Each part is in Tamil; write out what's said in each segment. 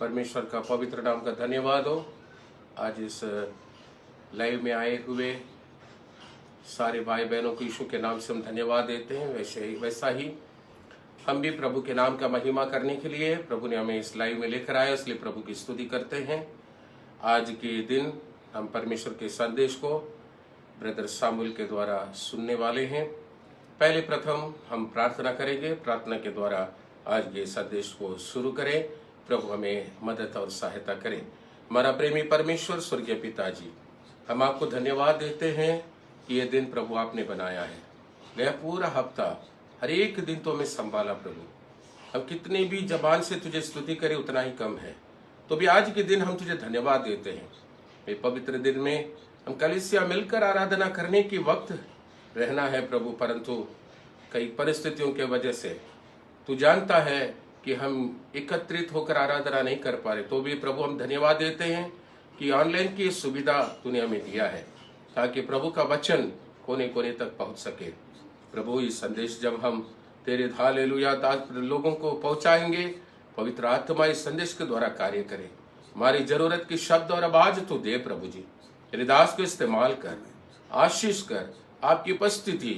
परमेश्वर का पवित्र नाम का धन्यवाद हो। आज इस लाइव में आए हुए सारे भाई बहनों को यीशु के नाम से हम धन्यवाद देते हैं। वैसा ही हम भी प्रभु के नाम का महिमा करने के लिए प्रभु ने हमें इस लाइव में लेकर आया, इसलिए प्रभु की स्तुति करते हैं। आज के दिन हम परमेश्वर के संदेश को ब्रदर सामुएल के द्वारा सुनने वाले हैं। पहले प्रथम हम प्रार्थना करेंगे, प्रार्थना के द्वारा आज के संदेश को शुरू करें। प्रभु हमें मदद और सहायता करें। हमारा प्रेमी परमेश्वर स्वर्गीय पिताजी, हम आपको धन्यवाद देते हैं कि ये दिन प्रभु आपने बनाया है। गया पूरा हफ्ता हर एक दिन तो हमें संभाला प्रभु। हम कितने भी जबान से तुझे स्तुति करें उतना ही कम है, तो भी आज के दिन हम तुझे धन्यवाद देते हैं। ये पवित्र दिन में हम कलीसिया मिलकर आराधना करने की वक्त रहना है प्रभु, परंतु कई परिस्थितियों के वजह से तू जानता है कि हम एकत्रित होकर आराधना नहीं कर पा रहे, तो भी प्रभु हम धन्यवाद देते हैं कि ऑनलाइन की सुविधा तूने हमें दिया है ताकि प्रभु का वचन कोने कोने तक पहुंच सके। प्रभु इस संदेश जब हम तेरे हालेलुया लोगों को पहुंचाएंगे, पवित्र आत्मा इस संदेश के द्वारा कार्य करे। हमारी जरूरत की शब्द और आवाज तो दे प्रभु जी, तेरे दास को इस्तेमाल कर, आशीष कर, आपकी उपस्थिति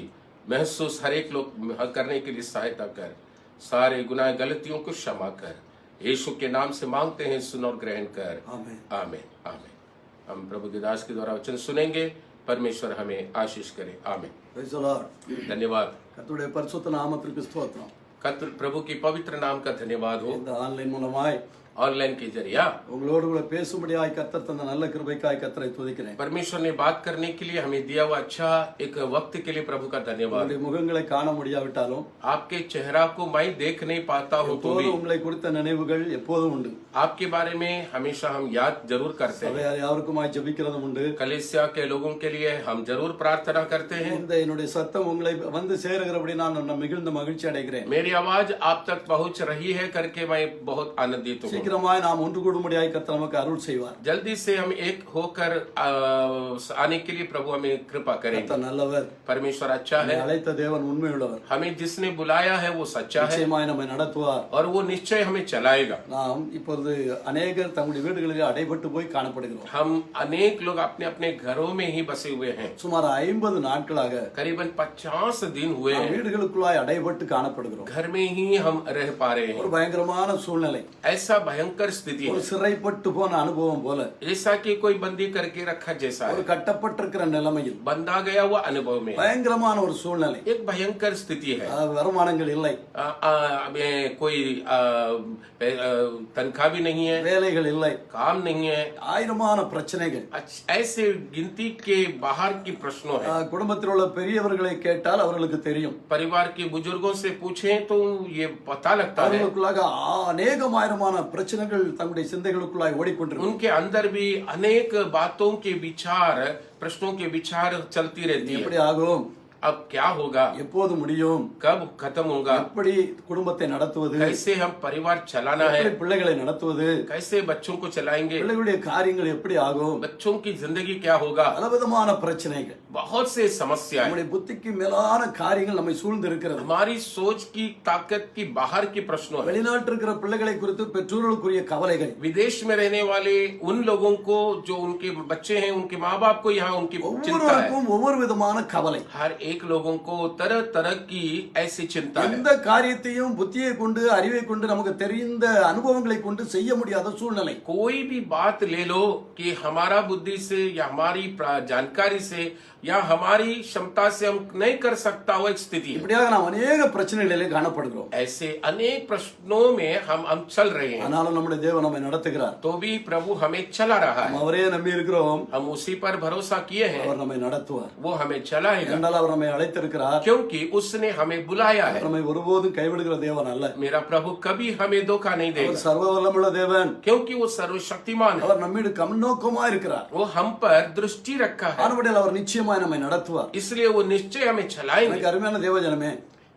महसूस हर एक लोग करने के लिए सहायता कर। सारे गुनाह गलतियों को क्षमा कर, यीशु के नाम से मांगते हैं, सुन और ग्रहण कर। आमीन आमीन आमीन। हम प्रभु के दास के द्वारा वचन सुनेंगे, परमेश्वर हमें आशीष करे। आमीन। धन्यवाद। கர்த்தருடைய பரிசுத்த நாமத்திற்கு ஸ்தோத்திரம். प्रभु की पवित्र नाम का धन्यवाद हो। இந்த ஆன்லைன் மூலமாய் ऑनलाइन के जरिया உங்களோடு கூட பேசும்படியாய் கர்த்தர் தந்த நல்ல கிருபைக்காய் கர்த்தரை துதிக்கிறேன். परमेश्वर ने बात करने के लिए हमें दिया हुआ अच्छा एक वक्त के लिए प्रभु का धन्यवाद। உங்களுடைய முகங்களை காண முடியாவிட்டாலும் आपके चेहरा को मैं देख नहीं पाता हूँ तो भी உங்களை குறித்த நினைவுகள் எப்போதும் உண்டு. आपके बारे में हमेशा हम याद जरूर करते हैं। சபையார் யாவருக்குமாய் ஜெபிக்கிறதும் உண்டு. कलीसिया के लोगों के लिए हम जरूर प्रार्थना करते हैं। இந்த என்னுடைய சத்தம் உங்களை வந்து சேருகிறபடி நான் மிகுந்த மகிழ்ச்சி அடைகிறேன். मेरी आवाज आप तक पहुंच रही है करके मैं बहुत आनंदित हूँ। சீக்கிரமாய் நாம் ஒன்று கூடும்படியாய் கர்த்தர் நமக்கு அருள் செய்வார். जल्दी से हम एक होकर आने के लिए प्रभु हमें कृपा करेंगे। கர்த்தர் நல்லவர். परमेश्वर अच्छा है। அழைத்த தேவன் உண்மையுள்ளவர். हमें जिसने बुलाया है वो सच्चा है நிச்சயமாய் நம்மை நடத்துவார். और वो निश्चय हमें चलाएगा। நாம் இப்பொழுது அநேகர் தங்களுடைய வீடுகளில் அடைபட்டு போய் காணப்படுகிறோம். हम अनेक लोग अपने अपने घरों में ही बसे हुए हैं। சுமார் 50 நாட்களாக करीबन 50 दिन हुए हैं வீடுகளுக்குள்ளாய் அடைபட்டு காணப்படுகிறோம். घर में ही हम रह पा रहे हैं। ஒரு பயங்கரமான சூழ்நிலை, ऐसा भयंकर स्थिति ஒரு है, சிறைப்பட்டு போன அனுபவம் போல, ऐसा कि कोई बंदी करके रखा जैसा ஒரு है, கட்டப்பட்டிருக்கிற நிலைமையில் बंधा गया हुआ अनुभव में பயங்கரமான ஒரு சூழ்நிலை. एक भयंकर स्थिति है। வருமானங்கள் இல்லை, कोई तनख्वाह भी नहीं है, வேலைகள் இல்லை, काम नहीं है, ஆயிரமான பிரச்சனைகள். ऐसे गिनती के बाहर की प्रश्नों है। குடும்பத்தில் உள்ள பெரியவர்களை கேட்டால் அவர்களுக்கு தெரியும். परिवार के बुजुर्गों से पूछें तो ये पता लगता है அவர்களுக்குள்ளாக அநேகமாயிரமான பிரச்சனைகள் தங்களுடைய சிந்தைகளுக்குள்ளாய் ஓடிக்கொண்டிருக்கும். उनके अंदर भी अनेक बातों के विचार, प्रश्नों के विचार चलती रहती है। எப்படி ஆகும், अब क्या होगा, எப்போது முடியும், कब खत्म होगा, எப்படி குடும்பத்தை நடத்துவது, कैसे हम परिवार चलाना है, எப்படி பிள்ளைகளை நடத்துவது, कैसे बच्चों को चलाएंगे, பிள்ளைகளுடைய காரியங்கள் எப்படி ஆகும், बच्चों की जिंदगी क्या होगा, பலவிதமான பிரச்சனைகள், बहुत से समस्याएं, நம்முடைய புத்திக்கு மேலான காரியங்கள் நம்மை சூழ்ந்து இருக்கிறது. हमारी सोच की ताकत की बाहर की प्रश्नों है। வெளிநாட்டில் இருக்கிற பிள்ளைகளை குறித்து பெற்றோர்களுக்குரிய கவலைகள், विदेश में रहने वाले उन लोगों को जो उनके बच्चे हैं, उनके माँ बाप को यहाँ उनकी चिंता है। ஒவ்வொருவருக்கும் ஒவ்வொரு விதமான கவலை. हर एक लोगों को तरह तरह की ऐसी चिंता है। எந்த காரியத்தையும் புத்தியை கொண்டு அறிவை கொண்டு நமக்கு தெரிந்த அனுபவங்களை கொண்டு செய்ய முடியாத சூழ்நிலை. कोई भी बात ले लो कि हमारा बुद्धि से या हमारी जानकारी से या हमारी क्षमता से हम नहीं कर सकता, वो एक स्थिति है। இப்படியாக நாம் अनेक பிரச்சனைகளிலே காணப்படுகிறோம். ऐसे अनेक प्रश्नों में हम चल रहे हैं, ஆனாலும் நம்முடைய தேவன் நம்மை நடத்துகிறார். तो भी प्रभु हमें चला रहा है। அவரே நம்பி இருக்கிறோம், हम उसी पर भरोसा किए हैं, அவர் நம்மை நடத்துவார். वो हमें चलाएगा, என்றால் அவர் நம்மை அழைத்திருக்கிறார். क्योंकि उसने हमें बुलाया है। நம்மை ஒருபோதும் கைவிடுகிற தேவன் அல்ல. मेरा प्रभु कभी हमें धोखा नहीं அவர் देगा, சர்வ வல்லமையுள்ள தேவன். क्योंकि वो सर्वशक्तिमान है। அவர் நம்மீடு கண்ணோக்கமா இருக்கிறார். वो हम पर दृष्टि रखा है, ஆனபடியால் அவர் நிச்சயமாய் நம்மை நடத்துவார். इसलिए वो निश्चय हमें चलाएंगे। எனக்கு அருமையான தேவஜனமே,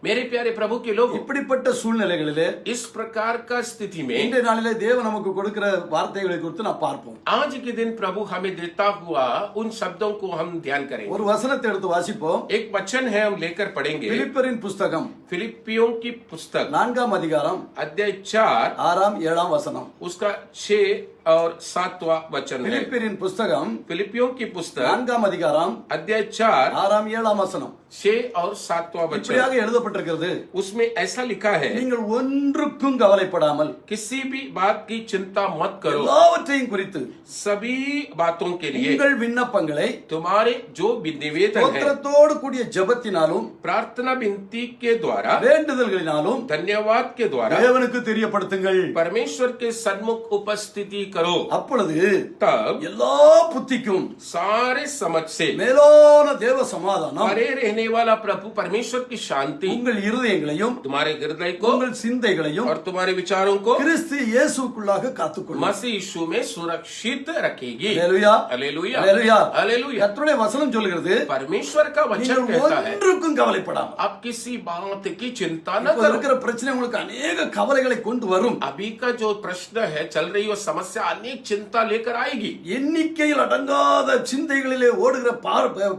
मेरे प्यारे प्रभु के लोग, இப்படிப்பட்ட சூழ்நிலைகளிலே इस प्रकार का स्थिति में இன்றைய நாளிலே தேவன் நமக்கு கொடுக்கிற வார்த்தைகளை குறித்து நான் பார்ப்போம். आज के दिन प्रभु हमें देता हुआ उन शब्दों को हम ध्यान करेंगे. ஒரு वசனத்தை எடுத்து வாசிப்போம். एक वचन है, हम लेकर पढ़ेंगे. பிலிப்பியரின் புஸ்தகம் फिलिपियों की पुस्तक 4 அதிகாரம் अध्याय 4 6 7 वचனம். उसका 6 और 7वां वचन है. பிலிப்பியரின் புஸ்தகம் फिलिपियों की पुस्तक 4 அதிகாரம் अध्याय 4 6 7 வசனம். 6 और 7वां वचन. இப்படியாக எழுதப்பட்டிருக்கிறது. उसमें ऐसा लिखा है, நீங்கள் ஒன்றுக்கும் கவலைப்படாமல் किसी भी बात की चिंता मत करो, எல்லாவற்றையும் குறித்து सभी बातों के लिए உங்கள் விண்ணப்பங்களை तुम्हारे जो भी निवेदन है ஸ்தோத்திரத்தோடு கூடிய ஜெபத்தினாலும் प्रार्थना विनती के द्वारा வேண்டுதல்களினாலும் धन्यवाद के द्वारा தேவனுக்கு தெரியப்படுத்துங்கள். परमेश्वर के सन्मुख उपस्थिति करो. அப்பொழுது तब எல்லா புத்திக்கும் सारे समझ से மேலான தேவ சமாதானம் परे रहने वाला प्रभु परमेश्वर की शांति உங்கள் இருதயங்களையும் तुम्हारे हृदय को உங்கள் சிந்தைகளையும் और तुम्हारे विचारों को கிறிஸ்து இயேசுக்குள்ளாக காத்துக்கொள்ளும். मसीह यीशु में सुरक्षित रखेगी. அல்லேலூயா, हालेलुया, அல்லேலூயா. हालेलुया. கர்த்தருடைய வசனம் சொல்கிறது, परमेश्वर का वचन நீங்கள் कहता है, ஒன்றுக்கும் கவலைப்படாமல். आप किसी बात की चिंता न இப்ப करो. இருக்கிற பிரச்சனை உங்களுக்கு अनेक கவலைகளை கொண்டு வரும். अभी का जो प्रश्न है, चल रही वो समस्या अनेक चिंता लेकर आएगी. எண்ணிக்கையில் அடங்காத சிந்தைகளிலே ஓடுகிற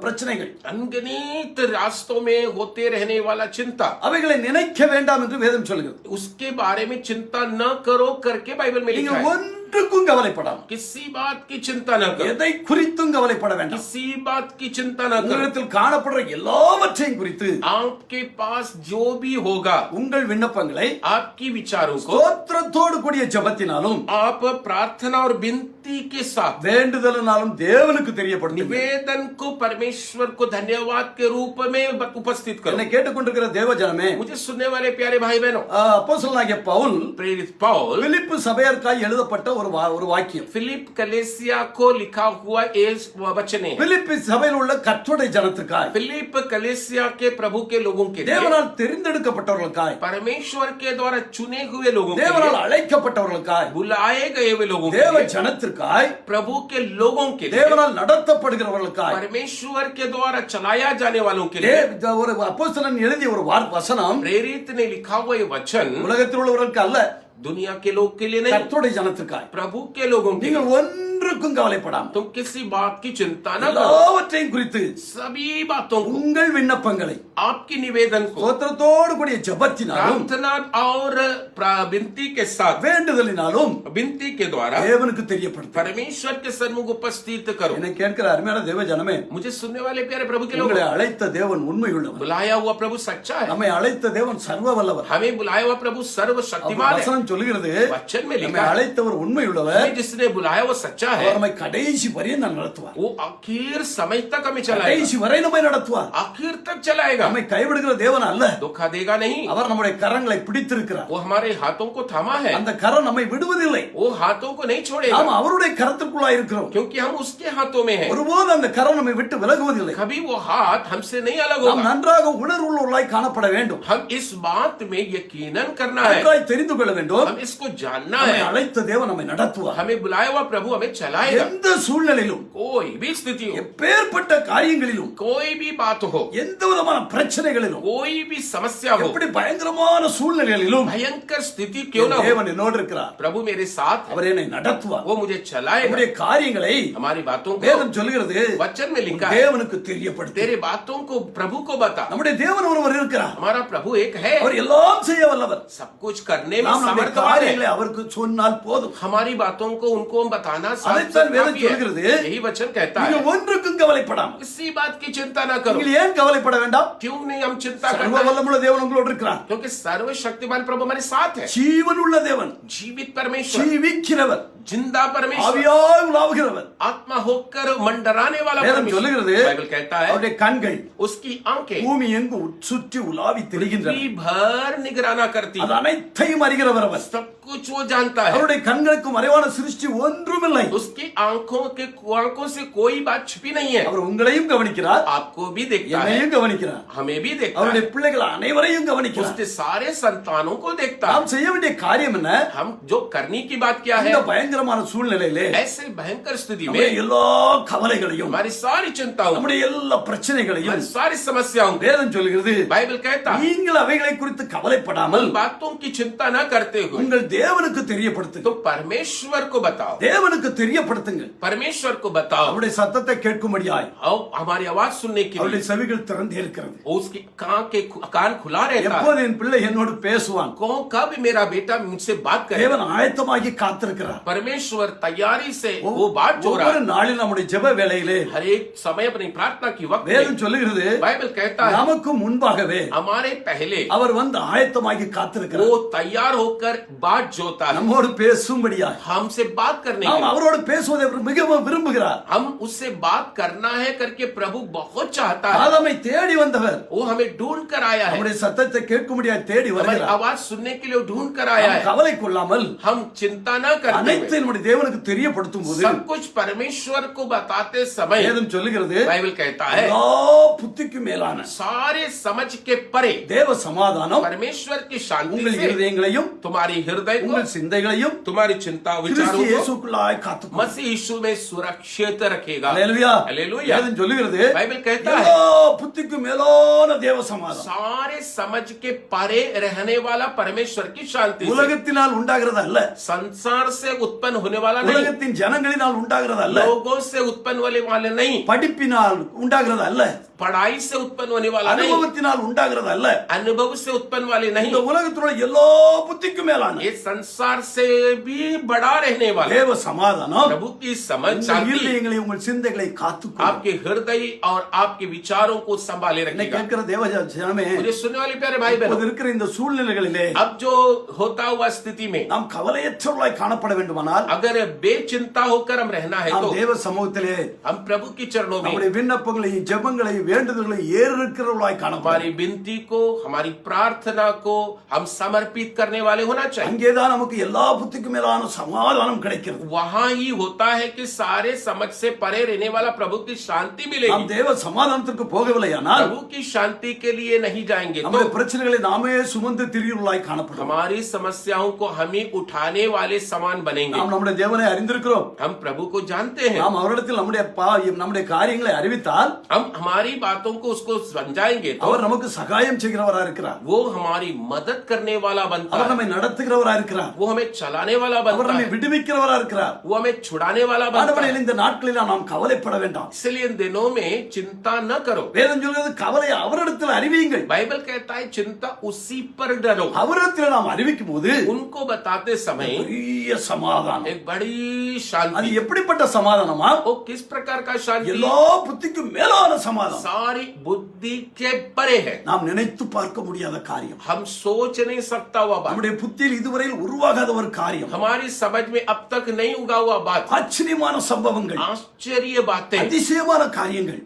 பிரச்சனைகள், अनगिनत रास्तों में होते रहने वाला चिंता, அவைகளை நினைக்க வேண்டாம் என்று வேதம் சொல்கிறது. उसके बारे में चिंता न करो करके बाइबल में लिखा நீங்கள் है. ஒன்றுக்கும் கவலைப்படாமல், किसी बात की चिंता न करो, எதை குறித்தும் கவலைப்பட வேண்டாம். किसी बात की चिंता न करो. உங்களிடத்தில் காணப்படுற எல்லாவற்றையும் குறித்து आपके पास जो भी होगा, உங்கள் விண்ணப்பங்களை आपकी विचारों को ஸ்தோத்திரத்தோடு கூடிய ஜெபத்தினாலும் आप प्रार्थना और विनती के साथ வேண்டுதலினாலும் தேவனுக்கு தெரியப்படுத்துங்கள். निवेदन को परमेश्वर को धन्यवाद के रूप में उपस्थित करो. என்னை கேட்டுக்கொண்டிருக்கிற தேவ ஜனமே, मुझे सुनने वाले प्यारे भाई बहनों, அப்போஸ்தலனாகிய பவுல் प्रेरित पौल பிலிப்பு சபையாருக்காய் எழுதப்பட்ட ஒரு வாக்கியம். फिलिप कलेसिया को लिखा हुआ एक वचन है. பிலிப்பி சபையில் உள்ள கர்த்தருடைய ஜனத்திற்காய், फिलिप कलेसिया के प्रभु के लोगों के लिए, தேவனால் தெரிந்தெடுக்கப்பட்டவர்களுக்காய், परमेश्वर के द्वारा चुने हुए लोगों के தேவனால் लिए, அழைக்கப்பட்டவர்களுக்காய், बुलाए गए हुए लोगों के தேவ लिए, ஜனத்திற்காய், प्रभु के लोगों के लिए, தேவனால் நடத்தப்படுகிறவர்களுக்காய், परमेश्वर के द्वारा चलाया जाने वालों के लिए, ஒரு அப்போஸ்தலன் எழுதிய ஒரு வசனம், प्रेरित ने लिखा हुआ ये वचन உலகத்தில் உள்ளவர்களுக்கு அல்ல, दुनिया के लोग के लिए नहीं, கர்த்தருடைய ஜனத்திற்காய். प्रभु के लोगों के நீங்கள் लिए. ஒன்றுக்கும் கவலைப்படாமல், तुम किसी बात की चिंता न करो, எல்லாவற்றையும் குறித்து सभी बातों को, உங்கள் விண்ணப்பங்களை आपकी निवेदन को ஸ்தோத்திரத்தோடு கூடிய ஜெபத்தினாலும் प्रार्थना और विनती के साथ, வேண்டுதலினாலும் विनती के द्वारा தேவனுக்கு தெரியப்படுத்தும். परमेश्वर के सन्मुख उपस्थित करो. என்னை கேட்கிற அருமையான தேவ ஜனமே, मुझे सुनने वाले प्यारे प्रभु के लोग, உங்களை அழைத்த தேவன் உண்மை உள்ளவர். बुलाया हुआ प्रभु सच्चा है. நம்மை அழைத்த தேவன் சர்வ வல்லவர். हमें बुलाया हुआ प्रभु सर्वशक्तिमान है. வசனம் சொல்லுகிறது, वचन में நம்மை लिखा है, அழைத்தவர் உண்மை உள்ளவர், हमें जिसने बुलाया वो सच्चा है. அவர் நம்மை கடைசி பரியந்தம் நடத்துவார். वो आखिर समय तक हमें चलाएगा, கடைசி வரை நம்மை நடத்துவார். आखिर तक चलाएगा. நம்மை கைவிடுகிற தேவன் அல்ல, धोखा देगा नहीं. அவர் நம்முடைய கரங்களை பிடித்திருக்கிறார். वो हमारे हाथों को थामा है, அந்த கரம் நம்மை விடுவதில்லை. वो हाथों को नहीं छोड़ेगा, நாம் அவருடைய கரத்திற்குள்ளாய் இருக்கிறோம். क्योंकि हम उसके हाथों में हैं. ஒருபோது அந்த கரம் நம்மை விட்டு விலகுவதில்லை. कभी वो हाथ हमसे नहीं अलग நாம் होगा. நன்றாக உணர்வுள்ளவர்களாய் காணப்பட வேண்டும். हम इस बात में यकीनन करना है, நன்றாய் தெரிந்து கொள்ள வேண்டும். हम इसको जानना நம்மை है. அழைத்த தேவன் நம்மை நடத்துவார். हमें बुलाया हुआ प्रभु हमें चलाएगा. எந்த சூழ்நிலையிலும், कोई भी स्थिति हो, எப்பேற்பட்ட காரியங்களிலும், कोई भी बात हो, எந்த விதமான பிரச்சனைகளிலும், कोई भी समस्या हो, எப்படி பயங்கரமான சூழ்நிலைகளிலும் भयंकर स्थिति क्यों ना हो, தேவன் என்னோடு இருக்கிறார். प्रभु मेरे साथ है. அவர் என்னை நடத்துவார். वो मुझे चलाएगा. நம்முடைய காரியங்களை हमारी बातों को வேதம் சொல்கிறது, वचन में लिखा है, தேவனுக்கு தெரியப்படுத்து. तेरे बातों को प्रभु को बता. நம்முடைய தேவன் ஒருவர் இருக்கிறார். हमारा प्रभु एक है, அவர் எல்லாம் செய்ய வல்லவர். सब कुछ करने में நாம் நம்முடைய समर्थवान காரியங்களை है. அவருக்கு சொன்னால் போதும். हमारी बातों को उनको हम बताना அதைத்தான் வேதம் काफी है. சொல்கிறது. यही वचन कहता है, நீங்கள் ஒன்றுக்கும் கவலைப்படாமல், किसी बात की चिंता ना करो. நீங்கள் ஏன் கவலைப்பட வேண்டாம்? क्यों नहीं हम चिंता சர்வ करना है? வல்லமுள்ள தேவன் உங்களோடு இருக்கிறார். क्योंकि सर्वशक्तिमान प्रभु हमारे साथ है. ஜீவனுள்ள தேவன், जीवित परमेश्वर, ஜீவிக்கிறவர், जिंदा परमेश्वर, ஆவியாய் உலாவுகிறவர். आत्मा होकर मंडराने वाला வேதம் परमेश्वर. சொல்லுகிறது, बाइबल कहता है, அவருடைய கண்கள் उसकी आंखें பூமி எங்கும் சுற்றி உலாவி திரிகின்றன. पृथ्वी भर निगराना करती, அது அனைத்தையும் அறிகிறவர் அவர். सब कुछ वो जानता है. அவருடைய கண்களுக்கு மறைவான சிருஷ்டி ஒன்றுமில்லை. उसकी आंखों से कोई बात छिपी नहीं है. அவர் உங்களையும் கவனிக்கிறார், आपको भी देखता है, என்னையும் கவனிக்கிறார். हमें भी देखता அவருடைய है, பிள்ளைகள் அனைவரையும் கவனிக்கிறார். उसके सारे संतानों को देखता है. நாம் செய்ய வேண்டிய காரியம் என்ன? हम जो करने की बात क्या है, இந்த பயங்கர பயங்கரமான சூழ்நிலையிலே ऐसे भयंकर स्थिति நம்முடைய में எல்லா கவலைகளையும் हमारी सारी चिंताओं, நம்முடைய எல்லா பிரச்சனைகளையும் हमारी सारी समस्याओं को வேதம் சொல்கிறது बाइबल कहता है நீங்கள் அவைகளை குறித்து கவலைப்படாமல் उन बातों की चिंता न करते हुए உங்கள் தேவனுக்கு தெரியப்படுத்துங்க. तो परमेश्वर को बताओ, தேவனுக்கு தெரியப்படுத்துங்க. परमेश्वर को बताओ, அவருடைய சத்தத்தை கேட்கும்படியாய் और हमारी आवाज सुनने के அவருடைய लिए செவிகள் திறந்தே இருக்கிறது. उसकी कान खुला रहता है। எப்போது என் பிள்ளை என்னோடு பேசுவான், कब मेरा बेटा मुझसे बात करे, தேவன் ஆயத்தமாகி காத்திருக்கிறார். परमेश्वर तैयारी से वो बात जो रहा ஒவ்வொரு நாளில் நம்முடைய ஜெப வேளையிலே हर एक समय अपनी प्रार्थना की वक्त में வேதம் சொல்லுகிறது बाइबल कहता है நமக்கு முன்பாகவே हमारे पहले அவர் வந்து ஆயத்தமாகி वो காத்திருக்கிறார். तैयार होकर बात जोता है, நம்மோடு பேசும்படியாய் हमसे बात करने के நாம் लिए। அவரோடு பேசுவதை அவர் மிகவும் விரும்புகிறார். हम उससे बात करना है करके प्रभु बहुत चाहता है। ஆதாமை தேடி வந்தவர் वो हमें ढूंढ कर आया है, நம்முடைய சத்தத்தை கேட்கும்படியாய் தேடி हमारी வருகிறார். आवाज सुनने के लिए वो ढूंढ कर आया நாம் है। கவலை கொள்ளாமல் हम चिंता न करते அனைத்து हुए நம்முடைய தேவனுக்கு தெரியப்படுத்தும் போது सब कुछ परमेश्वर को बताते समय வேதம் சொல்லுகிறது बाइबल कहता है எல்லா புத்திக்கும் மேலான सारे समझ के परे தேவ சமாதானம் परमेश्वर की शांति உங்கள் से இருதயங்களையும் तुम्हारी हृदय को, உங்கள் சிந்தைகளையும் तुम्हारी चिंता கிறிஸ்து विचारों को இயேசுக்குள்ளாய் காத்துக்கொள்ளும். मसीह यीशु में सुरक्षित रखेगा। அல்லேலூயா. हालेलुया। வேதம் சொல்லுகிறது बाइबल कहता है எல்லா புத்திக்கும் மேலான தேவ சமாதானம் सारे समझ के परे रहने वाला परमेश्वर की शांति से, உலகத்தினால் உண்டாகிறது அல்ல, संसार से उत्पन्न होने वाला नहीं, உலகத்தின் ஜனங்களினால் உண்டாகிறது அல்ல, लोगों से उत्पन्न होने वाले नहीं, படிப்பினால் உண்டாகிறது அல்ல, पढ़ाई से उत्पन्न होने वाला नहीं, அனுபவத்தினால் உண்டாகிறது அல்ல, अनुभव से उत्पन्न वाले नहीं, இந்த உலகத்தினுள்ள எல்லா புத்திக்கும் மேலான ये संसार से भी बड़ा रहने वाला தேவ சமாதானம் प्रभु की समझ உங்கள் शांति இருதயங்களை உங்கள் சிந்தைகளை காத்துக்கொள்ளும். आपके हृदय और आपके विचारों को संभाले என்னை रखेगा। கேட்கிற தேவ ஜனமே, मुझे सुनने वाले प्यारे भाई இப்போது बहनों, இருக்கிற இந்த சூழ்நிலைகளிலே अब जो होता हुआ स्थिति में நாம் கவலையற்றவர்களாய் காணப்பட வேண்டுமானால் अगर बेचिंता होकर हम रहना है நாம் तो தேவ சமூகத்திலே हम प्रभु की चरणों में நம்முடைய விண்ணப்பங்களையும் ஜெபங்களையும் வேண்டுதல்களையும் ஏறெடுக்கிறவர்களாய் காணப்பட हमारी विनती को, हमारी प्रार्थना को हम समर्पित करने वाले होना चाहिए। அங்கேதான் நமக்கு எல்லா புத்திக்கும் மேலான சமாதானம் கிடைக்கிறது. वहां ही होता है कि सारे समझ से परे रहने वाला प्रभु की शांति நாம் मिलेगी। தேவ சமாதானத்திற்கு போகவில்லையானால் प्रभु की शांति के लिए नहीं जाएंगे நம்முடைய तो பிரச்சனைகளை நாமே சுமந்து திரியுள்ளாய் காணப்படும். हमारी समस्याओं को हम ही उठाने वाले समान बनेंगे। நாம் நம்முடைய தேவனை அறிந்திருக்கிறோம். हम प्रभु को जानते हैं, நாம் அவரிடத்தில் நம்முடைய காரியங்களை அறிவித்தால் हम हमारी बातों को उसको समझाएंगे तो அவர் நமக்கு சகாயம் செய்கிறவராக இருக்கிறார். वो हमारी मदद करने वाला बनता அவர் है, நம்மை நடத்துகிறவராக இருக்கிறார். वो हमें चलाने वाला அவர் बनता நம்மை है, விடுவிக்கிறவராக இருக்கிறார். वो हमें छुड़ाने वाला बनता ஆண்டவரே, है। இந்த நாட்களில் நாம் கவலைப்பட வேண்டாம். इसलिए इन दिनों में चिंता न करो। வேதம் சொல்கிறது கவலையை அவரிடத்தில் அறிவியுங்கள். बाइबल कहता है चिंता उसी पर डरो। அவரிடத்தில் நாம் அறிவிக்கும் போது उनको बताते समय பெரிய சமாதானம். एक बड़ी அது शांति, எப்படிப்பட்ட சமாதானமா? वो किस प्रकार का शांति, எல்லா புத்திக்கும் மேலான சமாதானம். सारी बुद्धि के परे है, நாம் நினைத்து பார்க்க முடியாத காரியம். हम सोच नहीं सकता हुआ बात, நம்முடைய புத்தியில் இதுவரையில் உருவாகாத ஒரு காரியம். हमारी समझ में अब तक नहीं उगा हुआ बात, ஆச்சரியமான சம்பவங்கள், आश्चर्य बातें, அதிசயமான காரியங்கள்